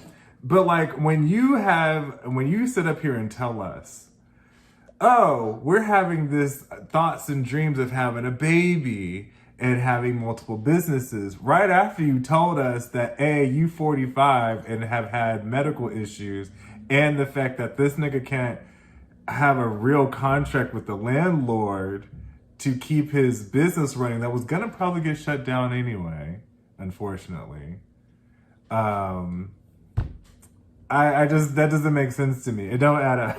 A: But like when you sit up here and tell us, oh, we're having this thoughts and dreams of having a baby and having multiple businesses, right after you told us that you 45 and have had medical issues, and the fact that this nigga can't have a real contract with the landlord to keep his business running that was gonna probably get shut down anyway, unfortunately. I just, that doesn't make sense to me. It don't add up.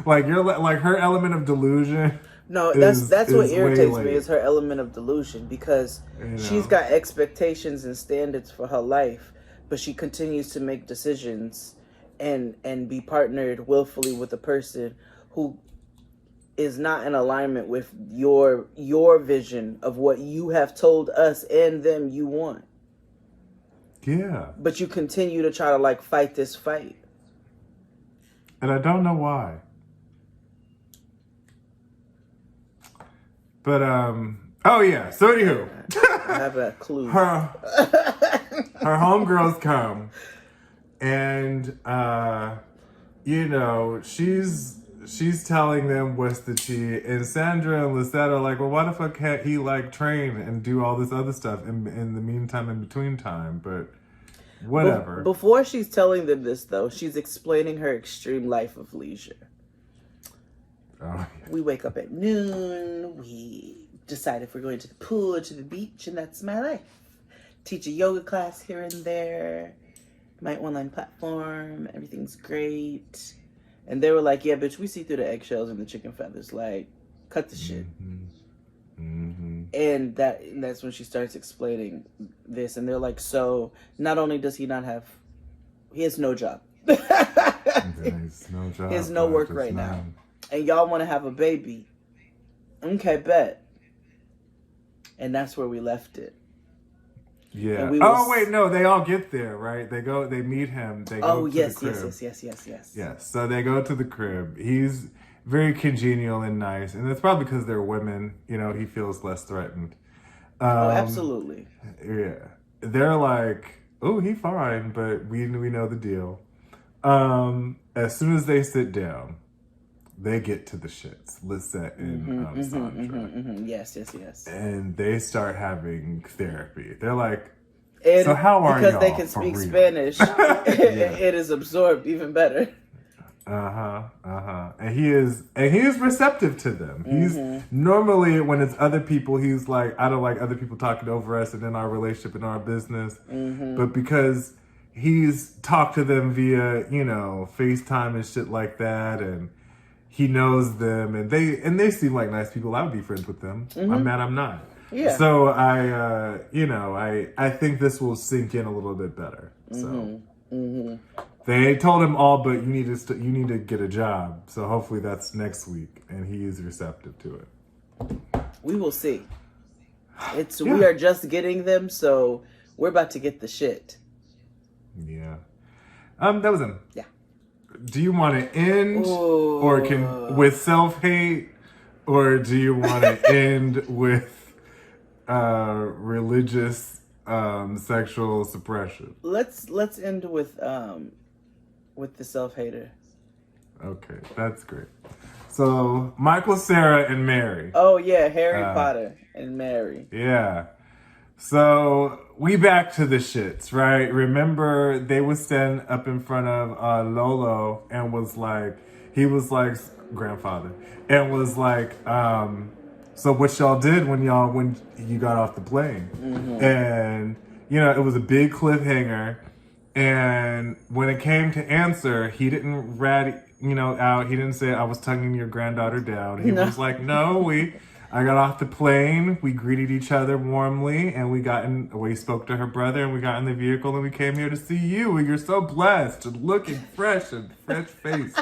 A: Like her element of delusion.
B: No, that's what irritates me is her element of delusion, because she's got expectations and standards for her life, but she continues to make decisions and be partnered willfully with a person who is not in alignment with your vision of what you have told us and them you want.
A: Yeah.
B: But you continue to try to fight this fight.
A: And I don't know why. But oh yeah. So anywho,
B: I have a clue.
A: Her homegirls come, and she's telling them what's the tea, and Sandra and Lisette are like, well, why the fuck can't he train and do all this other stuff in the meantime, in between time? But whatever.
B: Before she's telling them this, though, she's explaining her extreme life of leisure.
A: Oh, yeah.
B: We wake up at noon. We decide if we're going to the pool or to the beach, and that's my life. Teach a yoga class here and there. My online platform. Everything's great. And they were like, yeah, bitch, we see through the eggshells and the chicken feathers. Cut the shit.
A: Mm-hmm.
B: And that's when she starts explaining this. And they're like, so not only does he has no job.
A: There's no job.
B: He has no work right now. And y'all want to have a baby. Okay, bet. And that's where we left it.
A: Yeah. Oh, wait, no, they all get there, right? They meet him. They go to the crib.
B: Yes.
A: Yes, so they go to the crib. He's very congenial and nice. And it's probably because they're women. You know, he feels less threatened.
B: Absolutely.
A: Yeah. They're like, oh, he fine, but we know the deal. As soon as they sit down, they get to the shits. Lisette and Sandra.
B: Yes.
A: And they start having therapy. They're like,
B: and
A: so how are y'all?
B: Because they can speak Spanish, it is absorbed even better.
A: And he is receptive to them. He's normally, when it's other people, he's like, I don't like other people talking over us and in our relationship and our business. But because he's talked to them via, FaceTime and shit like that, and he knows them, and they seem like nice people. I would be friends with them. I'm mad I'm not.
B: Yeah.
A: So I think this will sink in a little bit better. So they told him all, but you need to get a job. So hopefully that's next week, and he is receptive to it.
B: We will see. We are just getting them, so we're about to get the shit.
A: Yeah. That was him.
B: Yeah.
A: Do you want to end with self-hate, or do you want to end with religious sexual suppression?
B: Let's end with the self-hater.
A: Okay, that's great. So Michael, Sarah, and Mary.
B: Oh yeah, Harry Potter and Mary.
A: Yeah. So we back to the shits, right? Remember, they would stand up in front of Lolo and he was like grandfather, and was like, so what y'all did when you got off the plane? And it was a big cliffhanger. And when it came to answer, he didn't rat out. He didn't say, I was tonguing your granddaughter down. He was like, no, I got off the plane, we greeted each other warmly, and we spoke to her brother, and we got in the vehicle, and we came here to see you, and you're so blessed, and looking fresh and fresh-faced.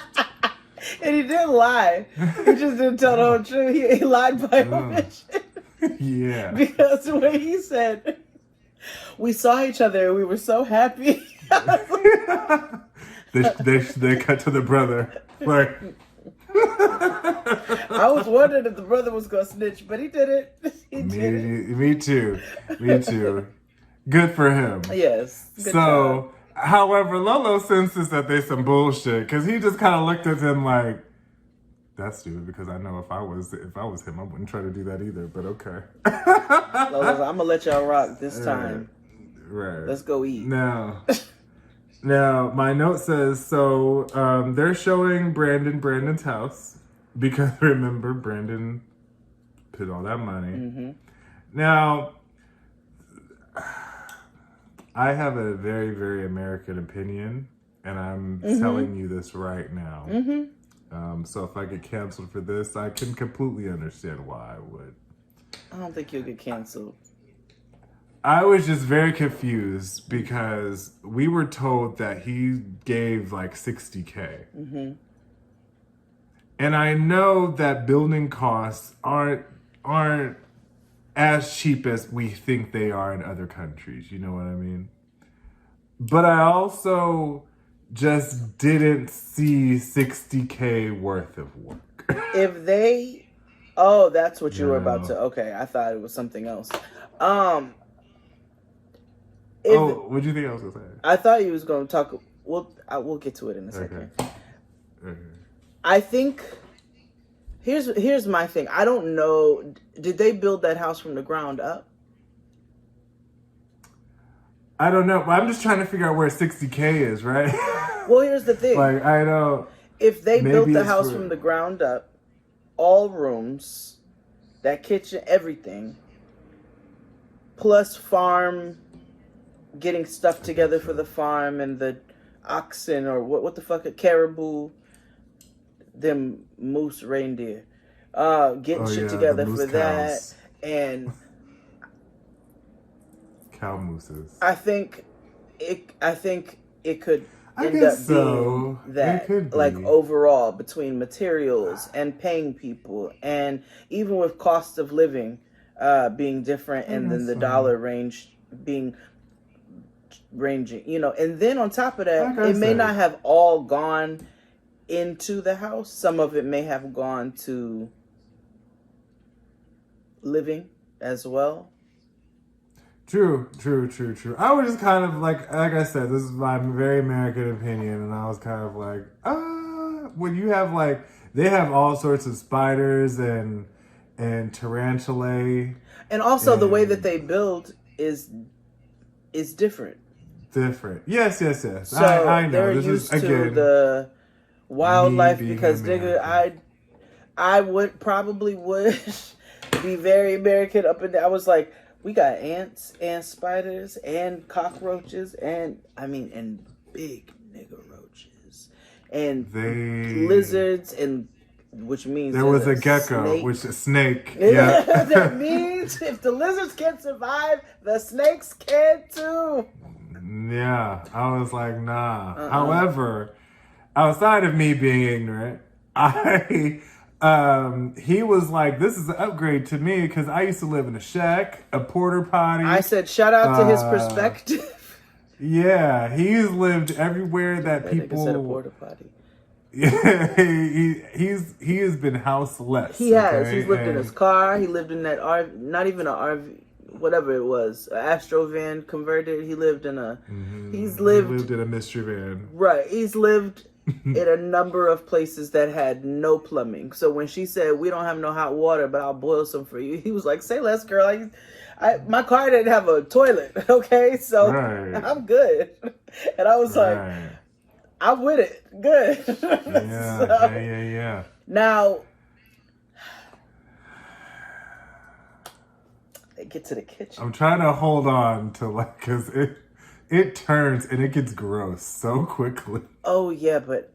B: And he didn't lie. He just didn't tell the whole truth. He lied by omission.
A: Yeah.
B: Because when he said, we saw each other, and we were so happy.
A: They cut to the brother, like...
B: I was wondering if the brother was gonna snitch, but he didn't.
A: Me too. Good for him.
B: Yes. Good job.
A: However, Lolo senses that there's some bullshit, because he just kind of looked at him like, that's stupid, because I know if I was him, I wouldn't try to do that either, but okay.
B: Lolo's like, I'm gonna let y'all rock this time.
A: Right.
B: Let's go eat.
A: Now, my note says, so they're showing Brandon's house, because remember, Brandan put all that money. Now, I have a very, very American opinion, and I'm telling you this right now. So if I get canceled for this, I can completely understand why I would.
B: I don't think you'll get canceled.
A: I was just very confused because we were told that he gave like $60K. And I know that building costs aren't as cheap as we think they are in other countries. You know what I mean? But I also just didn't see $60K worth of work.
B: That's what you were about to. Okay, I thought it was something else.
A: What do you think I was going to say?
B: I thought you was going to talk. We'll get to it in a second.
A: Okay.
B: I think here's my thing. I don't know. Did they build that house from the ground up?
A: I don't know. But I'm just trying to figure out where 60K is, right?
B: Well, here's the thing.
A: Like, I know.
B: If they built the house from the ground up, all rooms, that kitchen, everything, plus farm, getting stuff together for the farm and the oxen or what the fuck, a caribou, them moose reindeer, getting shit together for that, and
A: cow mooses.
B: I think it could.
A: I
B: end
A: guess
B: up
A: so.
B: being that,
A: It could
B: like
A: be.
B: overall between materials and paying people, and even with cost of living being different,
A: I
B: and then
A: guess
B: the
A: so.
B: dollar range being ranging, and then on top of that,
A: Like I
B: it may not
A: said,
B: have all gone into the house. Some of it may have gone to living as well.
A: true. I was just kind of like I said, this is my very American opinion, and I was kind of like, when you have like, they have all sorts of spiders and tarantulae
B: And also the way that
A: and
B: they build is different.
A: different. Yes.
B: So
A: I know.
B: they're
A: This is
B: used to
A: again
B: the
A: me
B: wildlife
A: being an
B: because nigga,
A: American.
B: I would probably would be very American up and down. I was like, we got ants and spiders and cockroaches and and big nigga roaches and
A: They
B: lizards, and which means
A: there
B: there's
A: was a
B: a
A: gecko,
B: snake.
A: which is snake.
B: That
A: Yeah.
B: means if the lizards can survive, the snakes can too.
A: Yeah, I was like, nah.
B: Uh-uh.
A: However, outside of me being ignorant, I he was like, this is an upgrade to me because I used to live in a shack, a porter
B: I
A: potty.
B: said, shout out to his
A: Uh,
B: perspective.
A: yeah, he's lived everywhere that
B: That nigga said a
A: people.
B: porta potty.
A: Yeah, he has been houseless.
B: He has. He's
A: Okay,
B: lived in his
A: and
B: car. He lived in that RV, not even an RV, whatever it was, an Astro van converted. He lived in a. He's
A: he
B: lived
A: lived in a mystery van.
B: right. He's lived in a number of places that had no plumbing. So when she said we don't have no hot water, but I'll boil some for you, he was like, "Say less, girl. My car didn't have a toilet. Okay, so
A: Right,
B: I'm good." And I was like,
A: right.
B: "I'm with it. Good." So,
A: Yeah.
B: now they get to the kitchen.
A: I'm trying to hold on to like, cause it turns and it gets gross so quickly.
B: Oh yeah, but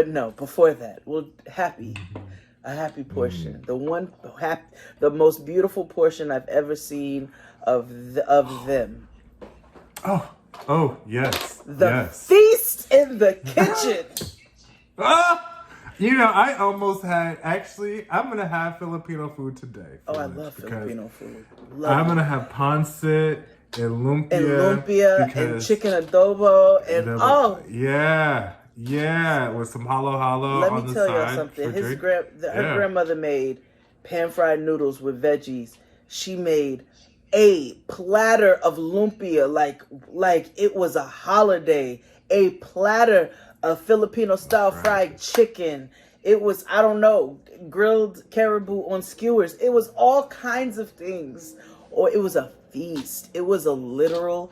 B: no. Before that, well, a happy portion. The most beautiful portion I've ever seen of them.
A: Oh, yes,
B: The
A: yes.
B: feast in the kitchen.
A: Ah! I almost had. Actually, I'm gonna have Filipino food today.
B: Oh, I
A: lunch
B: love
A: because
B: Filipino food.
A: I'm
B: Love
A: gonna
B: it.
A: have pancit and lumpia,
B: And lumpia and
A: because
B: chicken adobo and
A: yeah, with some halo
B: let
A: on
B: me
A: the
B: tell y'all
A: side
B: something.
A: for drink.
B: Her
A: Yeah.
B: grandmother made pan-fried noodles with veggies. She made a platter of lumpia like it was a holiday. A platter of Filipino-style fried chicken. It was, I don't know, grilled caribou on skewers. It was all kinds of things. Or it was a feast. It was a literal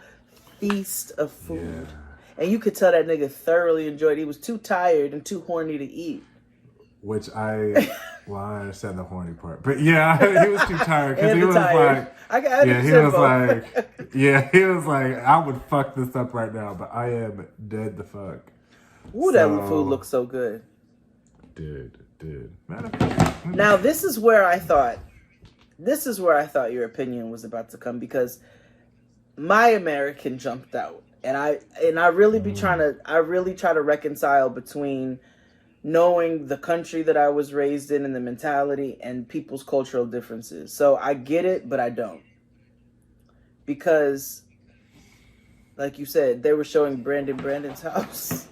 B: feast of food.
A: Yeah.
B: And you could tell that nigga thoroughly enjoyed it. He was too tired and too horny to eat.
A: Which I understand the horny part, but yeah, he was too tired because
B: And
A: he
B: the
A: was
B: tired.
A: like,
B: I
A: he was like, I would fuck this up right now, but I am dead the fuck.
B: Ooh, that food looks so good.
A: Dude.
B: Now this is where I thought your opinion was about to come, because my American jumped out, and I really try to reconcile between knowing the country that I was raised in and the mentality and people's cultural differences. So I get it, but I don't. Because, like you said, they were showing Brandon's house.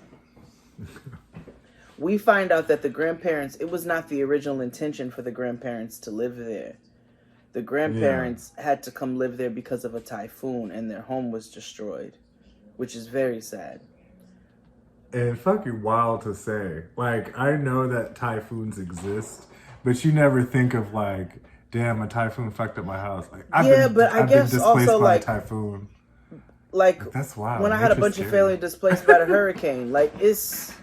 B: We find out that the grandparents, it was not the original intention for the grandparents to live there. The grandparents had to come live there because of a typhoon, and their home was destroyed, which is very sad.
A: And fucking wild to say. Like, I know that typhoons exist, but you never think of like, damn, a typhoon fucked up my house. Like, I've been displaced
B: also,
A: by
B: like,
A: a typhoon.
B: Like,
A: that's wild.
B: when I had a bunch of family displaced by the hurricane, like, it's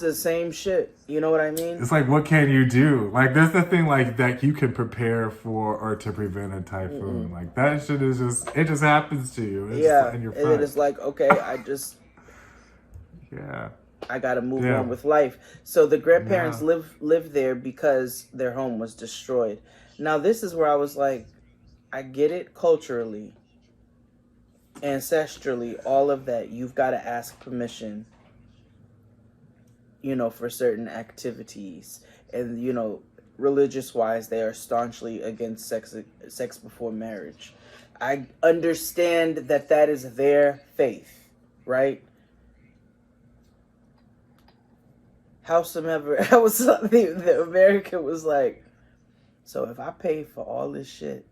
B: the same shit. You know what I mean?
A: It's like, what can you do? Like, there's nothing like that you can prepare for or to prevent a typhoon. Mm-mm. Like, that shit is it just happens to you.
B: And you're fine. It's like, okay, I gotta move on with life. So the grandparents live there because their home was destroyed. Now this is where I was like, I get it culturally. ancestrally, all of that, you've got to ask permission, for certain activities. And, religious wise, they are staunchly against sex before marriage. I understand that is their faith, right? Howsoever, the American was like, so if I paid for all this shit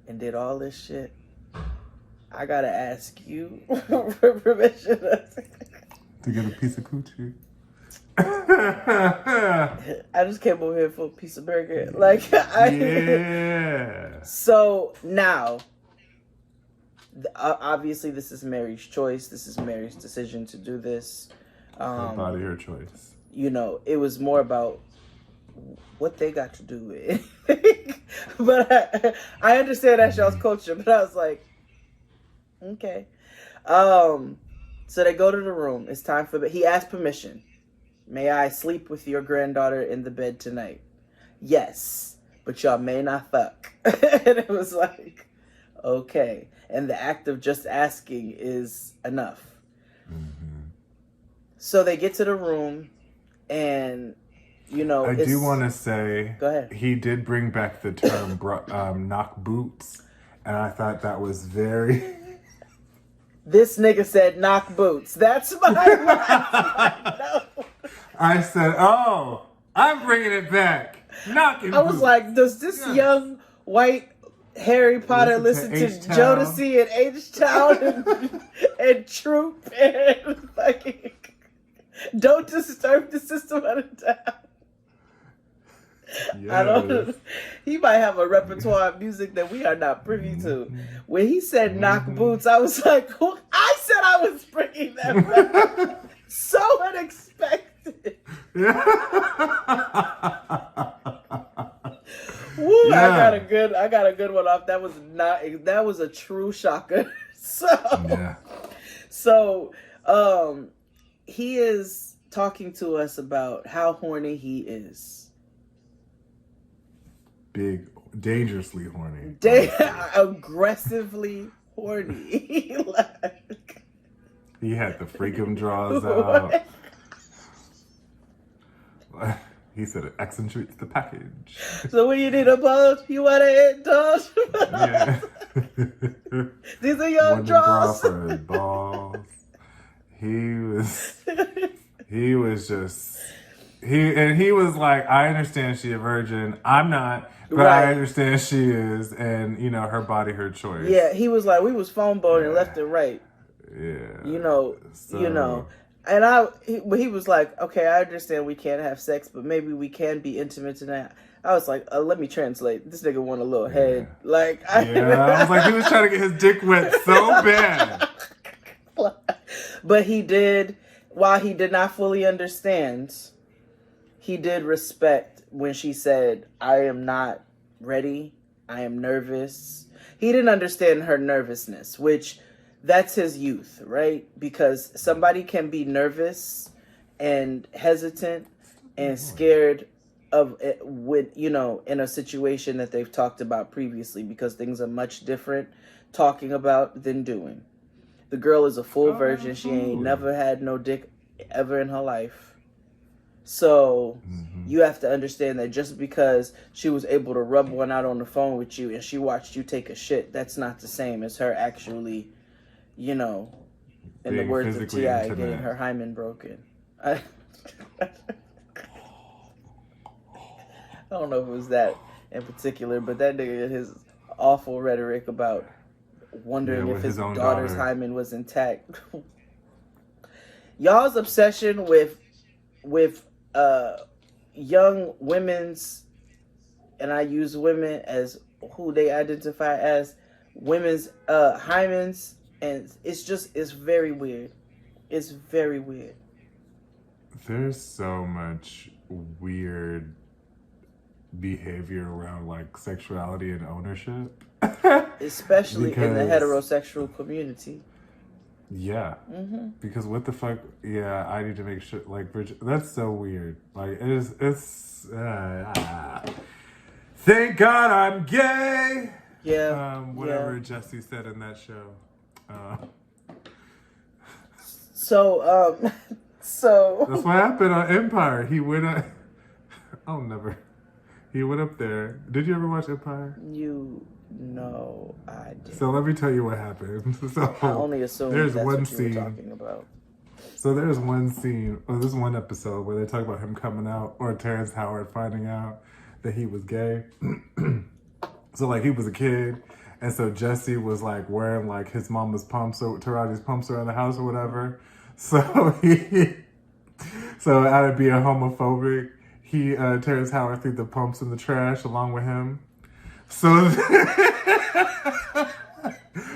B: and did all this shit, I gotta ask you for permission
A: to get a piece of coochie.
B: I just came over here for a piece of burger. Yeah. So now, obviously, this is Mary's choice. This is Mary's decision to do this.
A: Her body, her choice.
B: It was more about what they got to do with it. But I understand that y'all's culture, but I was like, okay. So they go to the room. It's time for he asked permission. May I sleep with your granddaughter in the bed tonight? Yes, but y'all may not fuck. And it was like, okay. And the act of just asking is enough. Mm-hmm. So they get to the room, and I
A: do want to say,
B: go ahead.
A: He did bring back the term knock boots, and I thought that was very.
B: This nigga said knock boots. That's my no.
A: I said, oh, I'm bringing it back. Knocking
B: I was
A: boots.
B: like, does this young white Harry Potter listen to Jodeci and H-Town and Troop and fucking Don't Disturb the System of a Down? Yes. I don't know. He might have a repertoire of music that we are not privy to. When he said knock boots, I was like, I said I was bringing that back. So unexpected. Woo, yeah. I got a good one off. That was a true shocker. So he is talking to us about how horny he is.
A: Big, dangerously horny.
B: Aggressively horny.
A: He had the freakum draws out. He said it accentuates the package.
B: So when you need a pulse, you want to indulge?
A: Yeah.
B: These are your draws.
A: For his balls. He was like, I understand she a virgin. I'm not, but right. I understand she is, and her body, her choice.
B: Yeah, he was like, we was phone boning left and right.
A: Yeah.
B: And he was like, okay, I understand we can't have sex, but maybe we can be intimate tonight. I was like, let me translate. This nigga want a little head. I
A: was like, he was trying to get his dick wet so bad.
B: But he did, while he did not fully understand, he did respect when she said, I am not ready. I am nervous. He didn't understand her nervousness, which that's his youth, right? Because somebody can be nervous and hesitant and scared of it in a situation that they've talked about previously, because things are much different talking about than doing. The girl is a full virgin. She ain't never had no dick ever in her life. So you have to understand that just because she was able to rub one out on the phone with you and she watched you take a shit, that's not the same as her actually, in the words of T.I., getting her hymen broken. I don't know if it was that in particular, but that nigga, his awful rhetoric about wondering if his daughter's hymen was intact. Y'all's obsession with young women's, and I use women as who they identify as, women's hymens, and it's very weird. It's very weird.
A: There's so much weird behavior around sexuality and ownership.
B: Especially in the heterosexual community.
A: Yeah. Mm-hmm. Because what the fuck? Yeah, I need to make sure. That's so weird. It's. Thank God I'm gay.
B: Yeah.
A: Whatever Jesse said in that show.
B: So
A: That's what happened on Empire. He went up. I'll never. He went up there. Did you ever watch Empire?
B: No, I did.
A: So let me tell you what happened. So
B: I only assumed
A: there's
B: that's
A: one
B: what you
A: scene.
B: were talking about.
A: So there's one scene, or there's one episode where they talk about him coming out, or Terrence Howard finding out that he was gay. So like he was a kid, and so Jesse was like wearing like his mama's pumps or Taraji's pumps around the house or whatever. So so out of being homophobic, Terrence Howard threw the pumps in the trash along with him. So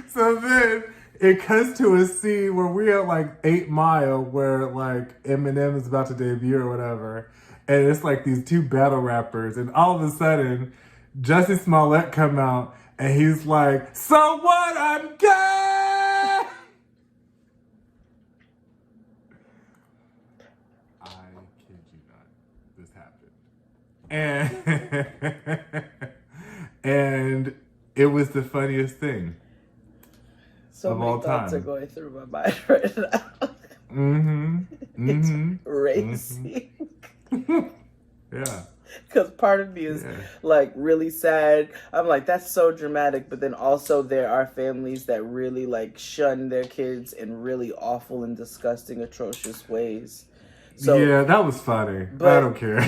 A: so then it cuts to a scene where we're at like 8 Mile, where like Eminem is about to debut or whatever, and it's like these two battle rappers, and all of a sudden Jussie Smollett come out and he's like, "So what? I'm gay." I kid you not, this happened, and it was the funniest thing.
B: So many thoughts are going through my mind right now. It's racing.
A: Yeah.
B: Because part of me is like really sad. I'm like, that's so dramatic. But then also there are families that really like shun their kids in really awful and disgusting, atrocious ways. So
A: yeah, that was funny. I don't care.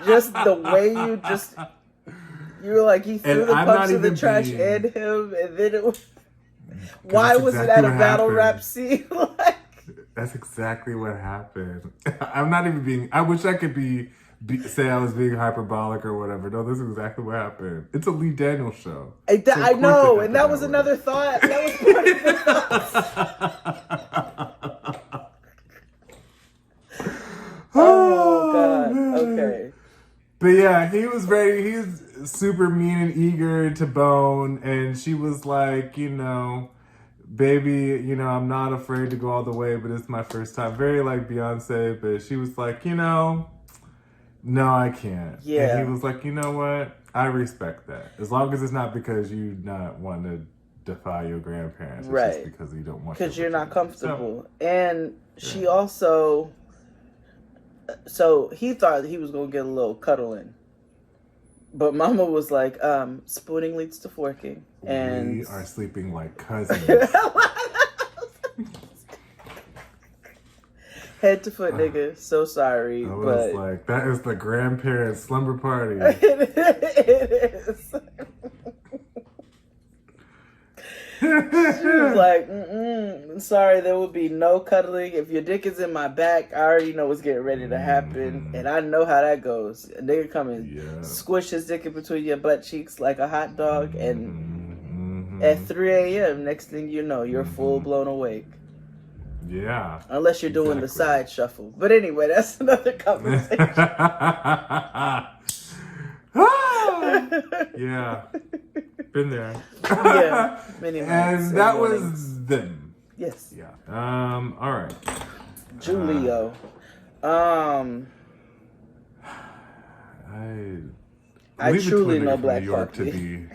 B: Just the way you were like, he threw the pumps in the trash and him, and then it was. Why was it at a battle rap scene? Like,
A: that's exactly what happened. I'm not even being. I wish I could say I was being hyperbolic or whatever. No, this is exactly what happened. It's a Lee Daniels show.
B: I know, and that was another thought. That was part of the thought. Oh God. Okay.
A: But yeah, he was ready. He's super mean and eager to bone. And she was like, baby, I'm not afraid to go all the way, but it's my first time. Very like Beyonce, but she was like, no, I can't.
B: Yeah.
A: And he was like, you know what? I respect that. As long as it's not because you not want to defy your grandparents. It's
B: right.
A: just because you don't want to.
B: Because you're not comfortable. So, and she also... So he thought he was going to get a little cuddling. But Mama was like, spooning leads to forking. And
A: we are sleeping like cousins.
B: Head to foot, nigga. So sorry.
A: I
B: was
A: like, that is the grandparents' slumber party.
B: It is. She was like, sorry, there will be no cuddling. If your dick is in my back, I already know what's getting ready to happen. And I know how that goes. A nigga come and squish his dick in between your butt cheeks like a hot dog. And at 3 a.m., next thing you know, you're full blown awake.
A: Yeah.
B: Unless you're doing the side shuffle. But anyway, that's another conversation.
A: Yeah. Been there.
B: Yeah. Many nights.
A: And that was them.
B: Yes.
A: Yeah. All right.
B: Julio. I truly know Black Coffee.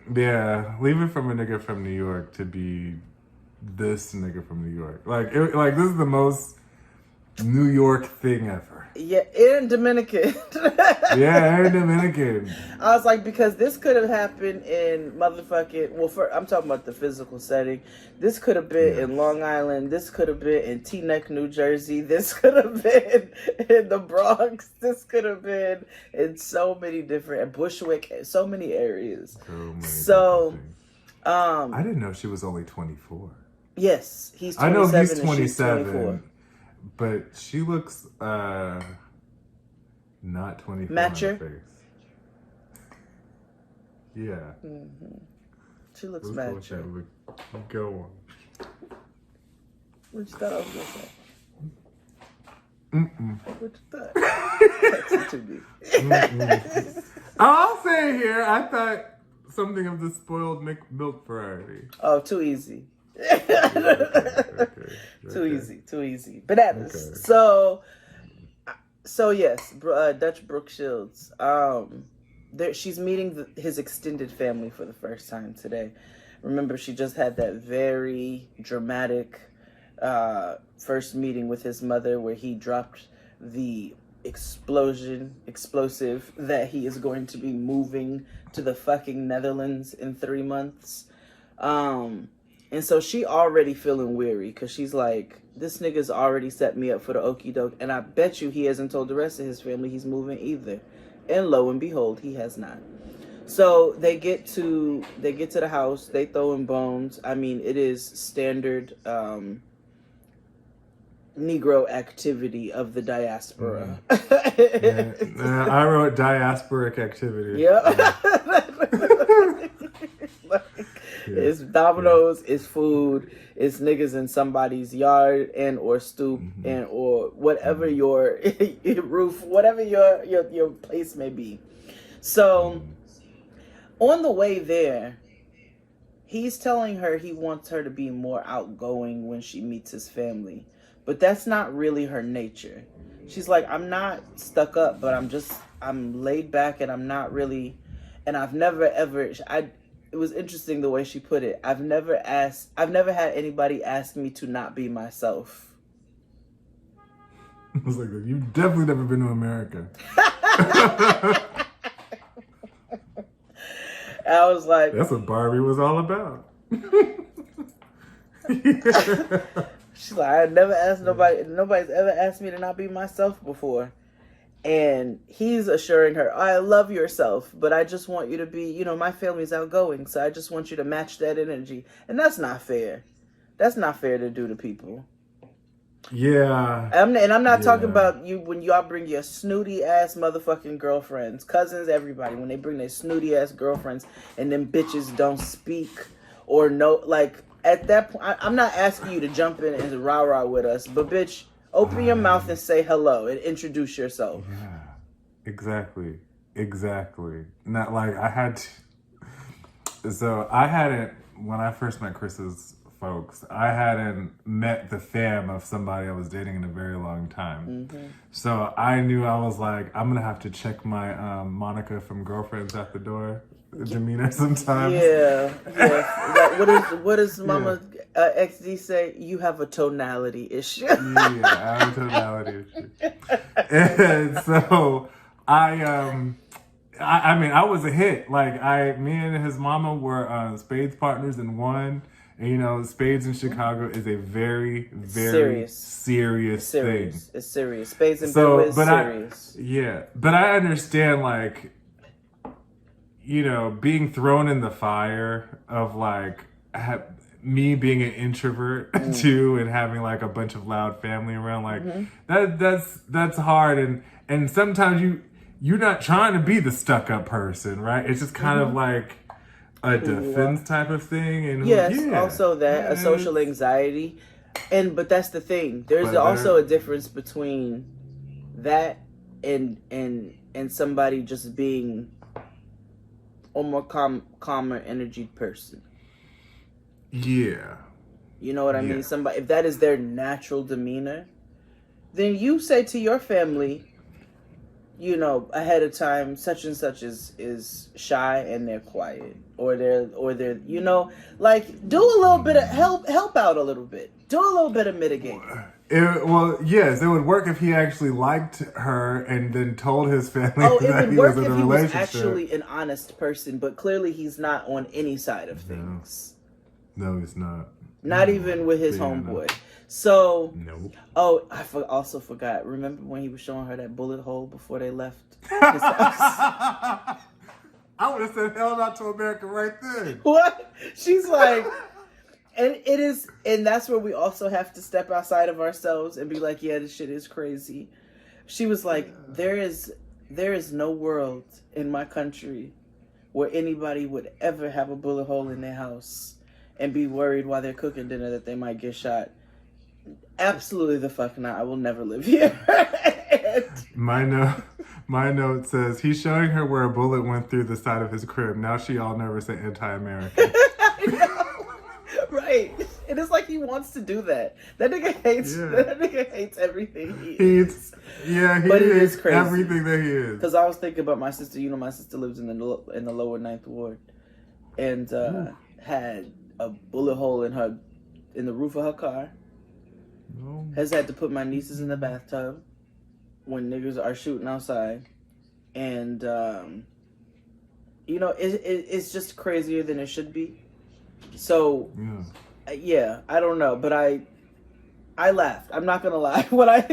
A: Leaving from a nigga from New York to be this nigga from New York. Like this is the most New York thing ever.
B: Yeah, and Dominican.
A: And Dominican.
B: I was like, because this could have happened in motherfucking... Well, I'm talking about the physical setting. This could have been in Long Island. This could have been in Teaneck, New Jersey. This could have been in the Bronx. This could have been in so many different... Bushwick, so many areas.
A: I didn't know she was only 24.
B: Yes, he's 27.
A: I know he's 27.
B: And she's 24.
A: But she looks not 24
B: Matcher?
A: on her face. Yeah.
B: Mm-hmm. She looks mature.
A: Go on.
B: What you thought I was going to say? What you thought? Text it to me.
A: I'll say here, I thought something of the spoiled milk variety.
B: Oh, too easy. Too easy. Bananas. Okay. So yes, Dutch Brooke Shields. she's meeting his extended family for the first time today. Remember, she just had that very dramatic first meeting with his mother where he dropped the explosive that he is going to be moving to the fucking Netherlands in 3 months. And so she already feeling weary because she's like, this nigga's already set me up for the okie doke, and I bet you he hasn't told the rest of his family he's moving either. And lo and behold, he has not. So they get to the house, they throw in bones. I mean, it is standard Negro activity of the diaspora.
A: I wrote diasporic activity.
B: Yeah. It's dominoes, it's food, it's niggas in somebody's yard and or stoop and or whatever your roof, whatever your place may be. So on the way there, he's telling her he wants her to be more outgoing when she meets his family. But that's not really her nature. She's like, I'm not stuck up, but I'm laid back and I'm not really, and I've never ever, it was interesting the way she put it. I've never had anybody ask me to not be myself.
A: I was like, you've definitely never been to America.
B: I was like,
A: that's what Barbie was all about.
B: She's like, I never asked nobody's ever asked me to not be myself before. And he's assuring her, I love yourself, but I just want you to be, my family's outgoing, so I just want you to match that energy. And that's not fair. That's not fair to do to people.
A: Yeah.
B: I'm not talking about you when y'all bring your snooty ass motherfucking girlfriends, cousins, everybody, when they bring their snooty ass girlfriends and them bitches don't speak or know, like, at that point, I'm not asking you to jump in and rah-rah with us, but bitch, open your mouth and say hello and introduce yourself.
A: Yeah, exactly. Not like I had to. So I hadn't, when I first met Chris's folks, I hadn't met the fam of somebody I was dating in a very long time. So I knew I was like, I'm going to have to check my Monica from Girlfriends at the Door demeanor sometimes.
B: Yeah. What does Mama XD say? You have a tonality issue.
A: Yeah, I have a tonality issue. And so I mean, I was a hit. Like me and his mama were spades partners in one. And spades in Chicago is a very, very serious thing.
B: It's serious. Spades and Bill is serious.
A: But I understand, like, being thrown in the fire of like me being an introvert too, and having like a bunch of loud family around, like that's hard, and sometimes you're not trying to be the stuck up person, right? It's just kind of like a defense type of thing, and
B: also that a social anxiety, but that's the thing. There's also a difference between that and somebody just being a more calmer energy person.
A: Yeah.
B: You know what I mean? Somebody, if that is their natural demeanor, then you say to your family, ahead of time, such and such is shy and they're quiet, or they're like, do a little bit of help out a little bit, do a little bit of mitigating.
A: Yes, it would work if he actually liked her and then told his family that he was in a relationship. It would work if he was
B: actually an honest person, but clearly he's not on any side of things.
A: No, he's not.
B: Not even with his homeboy. No. So,
A: nope.
B: Oh, I also forgot. Remember when he was showing her that bullet hole before they left his house?
A: I would have said hell not to America right then.
B: What? She's like, and that's where we also have to step outside of ourselves and be like, yeah, this shit is crazy. She was like, there is no world in my country where anybody would ever have a bullet hole in their house and be worried while they're cooking dinner that they might get shot. Absolutely the fuck not. I will never live here.
A: My note says, he's showing her where a bullet went through the side of his crib. Now she all nervous and anti-American.
B: I know. Right. It is like he wants to do that. That nigga hates.
A: Yeah.
B: That nigga hates everything he is.
A: But he hates crazy. Everything that he is.
B: Because I was thinking about my sister. My sister lives in the lower 9th ward, and had a bullet hole in the roof of her car.
A: No.
B: Has had to put my nieces in the bathtub when niggas are shooting outside, and it's just crazier than it should be. So yeah, I don't know, but I laughed. I'm not gonna lie. When that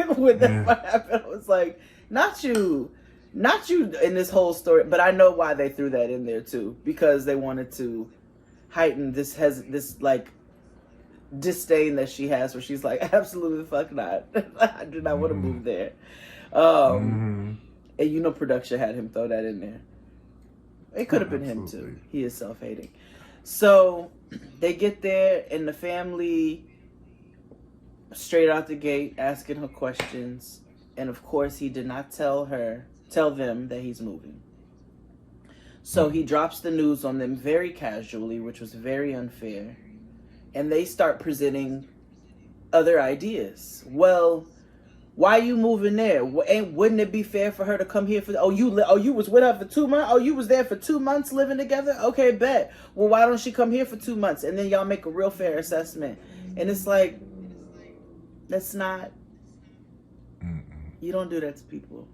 B: happened, I was like, not you in this whole story. But I know why they threw that in there too, because they wanted to heighten this like disdain that she has, where she's like, absolutely fuck not. I do not want to move there. And production had him throw that in there. It could have been him too. He is self-hating. So they get there, and the family straight out the gate asking her questions, and of course he did not tell them that he's moving. So he drops the news on them very casually, which was very unfair. And they start presenting other ideas. Well, why are you moving there? Wouldn't it be fair for her to come here for? You was with her for 2 months. Oh, you was there for 2 months living together. Okay, bet. Well, why don't she come here for 2 months, and then y'all make a real fair assessment? And it's like, that's not. You don't do that to people.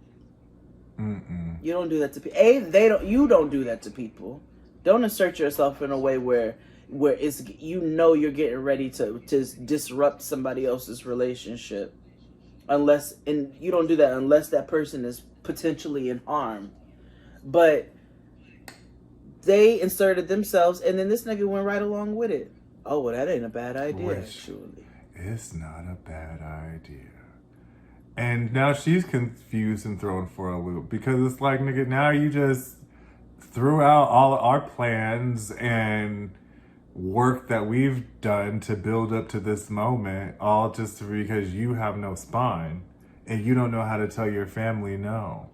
B: You don't do that to people. You don't do that to people. Don't insert yourself in a way where it's you're getting ready to disrupt somebody else's relationship, and you don't do that unless that person is potentially in harm. But they inserted themselves, and then this nigga went right along with it. Oh, well, that ain't a bad idea, actually.
A: It's not a bad idea. And now she's confused and thrown for a loop, because it's like, nigga, now you just threw out all our plans and work that we've done to build up to this moment, all just because you have no spine and you don't know how to tell your family no.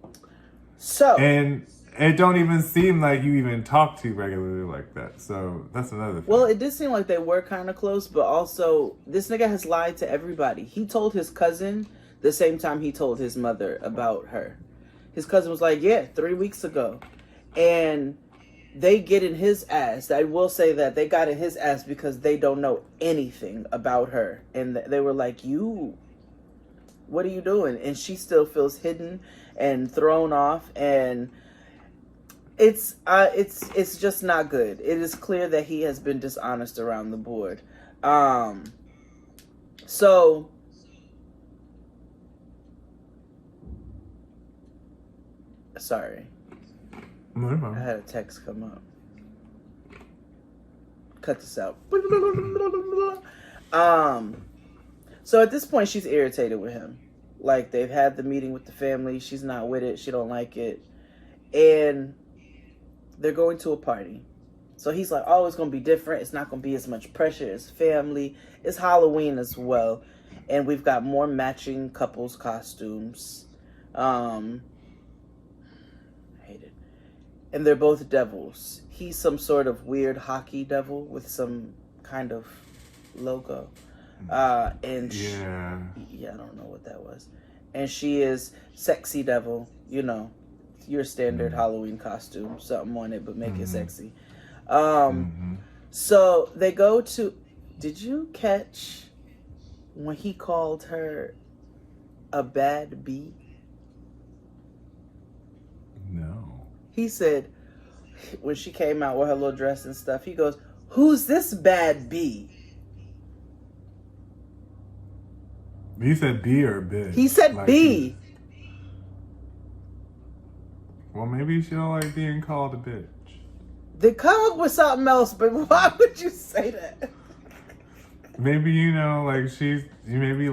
B: So,
A: and it don't even seem like you even talk to regularly like that. So that's another thing.
B: Well, it did seem like they were kind of close, but also this nigga has lied to everybody. He told his cousin the same time he told his mother about her. His cousin was like, yeah, 3 weeks ago. And they get in his ass. I will say that they got in his ass because they don't know anything about her. And they were like, what are you doing? And she still feels hidden and thrown off. And it's just not good. It is clear that he has been dishonest around the board. So sorry. I had a text come up. Cut this out. So at this point, she's irritated with him. Like, they've had the meeting with the family. She's not with it. She don't like it. And they're going to a party. So he's like, oh, it's going to be different. It's not going to be as much pressure as family. It's Halloween as well. And we've got more matching couples costumes. And they're both devils. He's some sort of weird hockey devil with some kind of logo. And
A: yeah,
B: I don't know what that was. And she is sexy devil. Your standard Halloween costume, something on it, but make it sexy. So they go to. Did you catch when he called her a bad bee?
A: No.
B: He said, when she came out with her little dress and stuff, he goes, who's this bad bee?
A: He said bee or bitch?
B: He said
A: like
B: bee.
A: Well, maybe she don't like being called a bitch.
B: They come up with something else, but why would you say that?
A: Maybe, maybe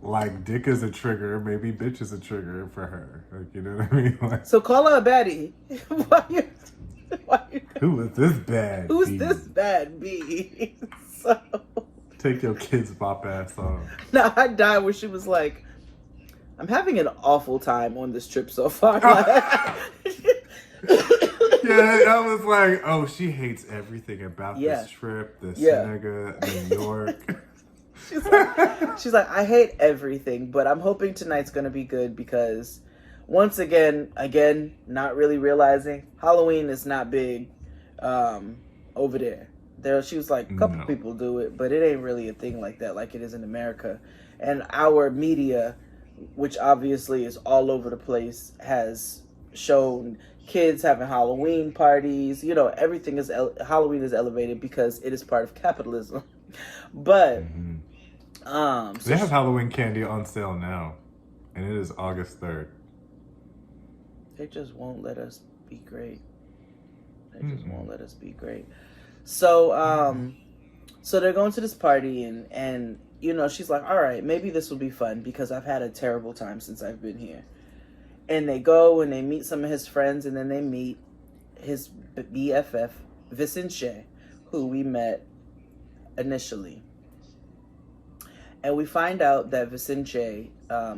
A: like dick is a trigger, maybe bitch is a trigger for her. Like, you know what I mean? Like,
B: so call her a baddie.
A: Who is this bad
B: Who's
A: bee?
B: this bad bee? So
A: take your kid's pop ass off.
B: Now I died when she was like, I'm having an awful time on this trip so far.
A: Yeah, I was like, oh, she hates everything about this trip, this nigga, New York.
B: she's like, I hate everything, but I'm hoping tonight's gonna be good because once again, not really realizing Halloween is not big over there. She was like, a couple people do it, but it ain't really a thing like that like it is in America. And our media, which obviously is all over the place, has shown kids having Halloween parties. You know, everything is Halloween is elevated because it is part of capitalism. But
A: they have Halloween candy on sale now, and it is August 3rd.
B: They just won't let us be great. They just won't let us be great. So so they're going to this party, and you know, she's like, all right, maybe this will be fun because I've had a terrible time since I've been here. And they go and they meet some of his friends, and then they meet his BFF, Fiancé, who we met initially. And we find out that Fiancé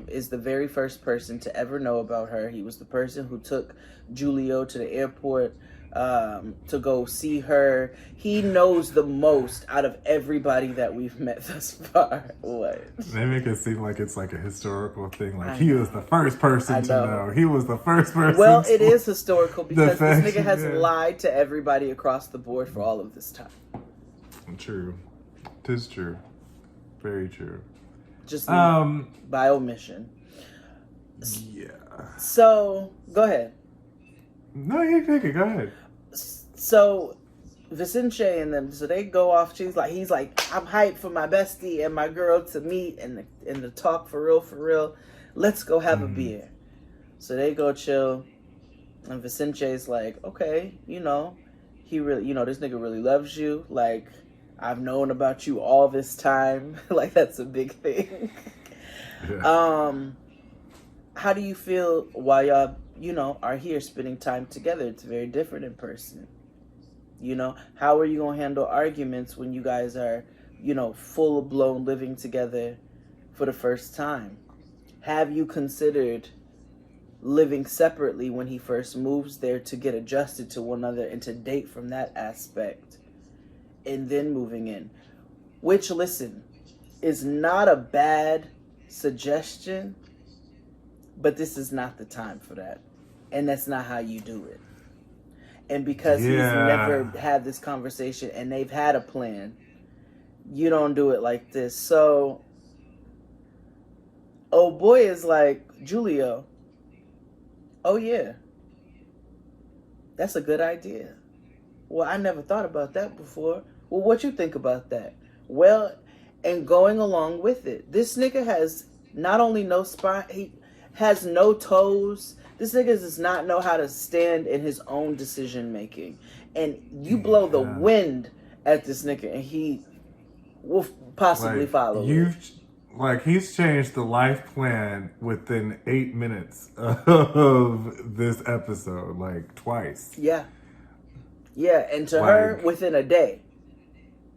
B: is the very first person to ever know about her. He was the person who took Julio to the airport to go see her. He knows the most out of everybody that we've met thus far. What?
A: They make it seem like it's like a historical thing. Like he was the first person to know. He was the first person.
B: Well, it is historical because this nigga has lied to everybody across the board for all of this time.
A: True. 'Tis true. Very true.
B: Just by omission.
A: Yeah.
B: So, go ahead.
A: No, you take it. Go ahead.
B: So, Fiancé and them, so they go off. He's like, I'm hyped for my bestie and my girl to meet and to talk for real. Let's go have a beer. So they go chill, and Fiancé's like, okay, you know, he really, you know, this nigga really loves you. Like, I've known about you all this time. Like, that's a big thing. Yeah. How do you feel while y'all, you know, are here spending time together? It's very different in person. You know, how are you going to handle arguments when you guys are, you know, full-blown living together for the first time? Have you considered living separately when he first moves there to get adjusted to one another and to date from that aspect? And then moving in, which, listen, is not a bad suggestion, but this is not the time for that, and that's not how you do it. And because he's never had this conversation and they've had a plan, you don't do it like this. So, oh boy is like, Julio, oh yeah, that's a good idea. Well, I never thought about that before. Well, what you think about that? Well, and going along with it, this nigga has not only no spine, he has no toes. This nigga does not know how to stand in his own decision making. And you blow the wind at this nigga and he will possibly follow you.
A: Like, he's changed the life plan within 8 minutes of this episode, like twice.
B: Yeah. Yeah, and to her, within a day.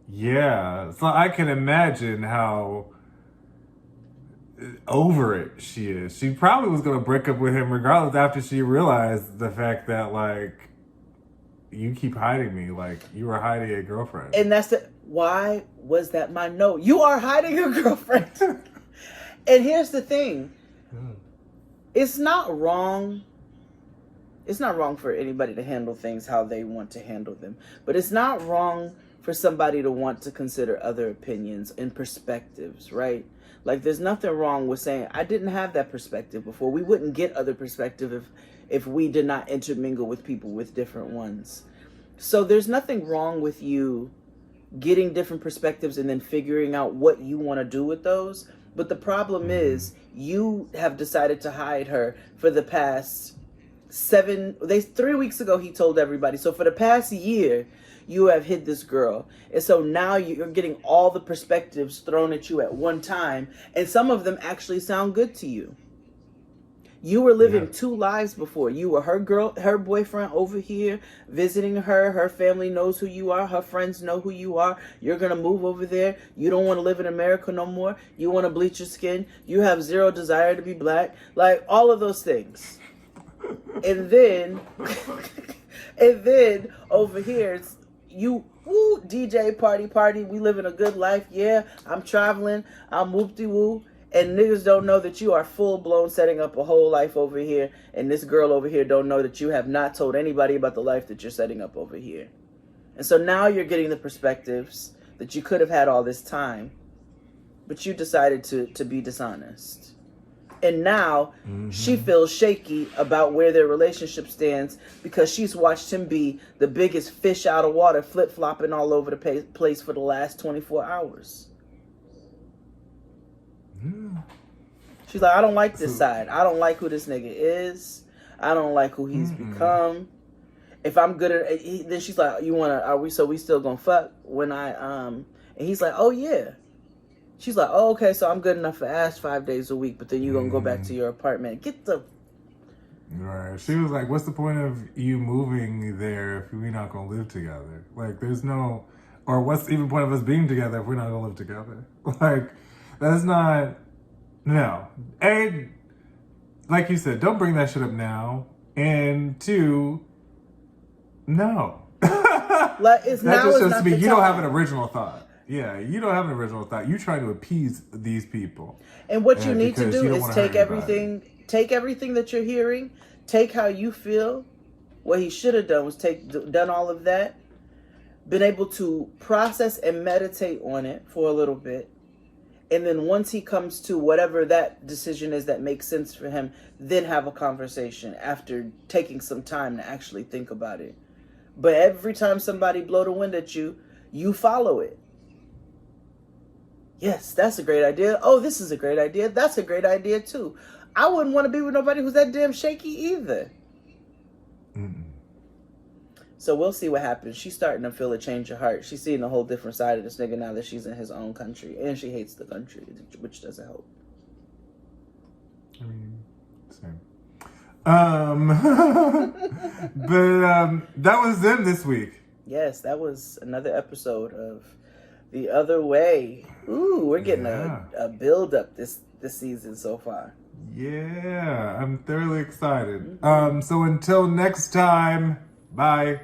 A: Yeah. So I can imagine how over it she is. She probably was going to break up with him regardless after she realized the fact that, like, you keep hiding me. Like, you were hiding a girlfriend.
B: And that's why was that my note? You are hiding your girlfriend. And here's the thing. It's not wrong. It's not wrong for anybody to handle things how they want to handle them. But it's not wrong for somebody to want to consider other opinions and perspectives, right? Like, there's nothing wrong with saying, I didn't have that perspective before. We wouldn't get other perspective if we did not intermingle with people with different ones. So there's nothing wrong with you getting different perspectives and then figuring out what you want to do with those. But the problem is, you have decided to hide her for the past 3 weeks ago, he told everybody. So for the past year, you have hid this girl. And so now you're getting all the perspectives thrown at you at one time. And some of them actually sound good to you. You were living two lives before. You were her boyfriend over here, visiting her. Her family knows who you are. Her friends know who you are. You're going to move over there. You don't want to live in America no more. You want to bleach your skin. You have zero desire to be black. Like, all of those things. And then over here, woo, DJ, party, we living a good life. Yeah, I'm traveling, I'm whoop-de-woo. And niggas don't know that you are full-blown setting up a whole life over here. And this girl over here don't know that you have not told anybody about the life that you're setting up over here. And so now you're getting the perspectives that you could have had all this time. But you decided to be dishonest. And now she feels shaky about where their relationship stands because she's watched him be the biggest fish out of water, flip-flopping all over the place for the last 24 hours. She's like, I don't like this side. I don't like who this nigga is. I don't like who he's become. If I'm good at then she's like, we still gonna fuck when and he's like, oh yeah. She's like, oh, okay, so I'm good enough for ass 5 days a week, but then you're going to go back to your apartment. Get the...
A: Right. She was like, what's the point of you moving there if we're not going to live together? Like, there's no... Or what's even the point of us being together if we're not going to live together? Like, that's not... No. And, like you said, don't bring that shit up now. And two, no.
B: Like, it's
A: that
B: now
A: just
B: is
A: shows
B: not
A: to me
B: the
A: you don't have
B: time.
A: an original thought. Yeah, you don't have an original thought. You're trying to appease these people.
B: And what you need to
A: because
B: do
A: you don't
B: is
A: wanna
B: take
A: hurt anybody.
B: everything that you're hearing, take how you feel. What he should have done was done all of that, been able to process and meditate on it for a little bit. And then once he comes to whatever that decision is that makes sense for him, then have a conversation after taking some time to actually think about it. But every time somebody blow the wind at you, you follow it. Yes, that's a great idea. Oh, this is a great idea. That's a great idea too. I wouldn't want to be with nobody who's that damn shaky either. So we'll see what happens. She's starting to feel a change of heart. She's seeing a whole different side of this nigga now that she's in his own country. And she hates the country, which doesn't help.
A: I mean, same. But that was them this week.
B: Yes, that was another episode of The Other Way. Ooh, we're getting a build up this season so far.
A: Yeah, I'm thoroughly excited. So until next time, bye.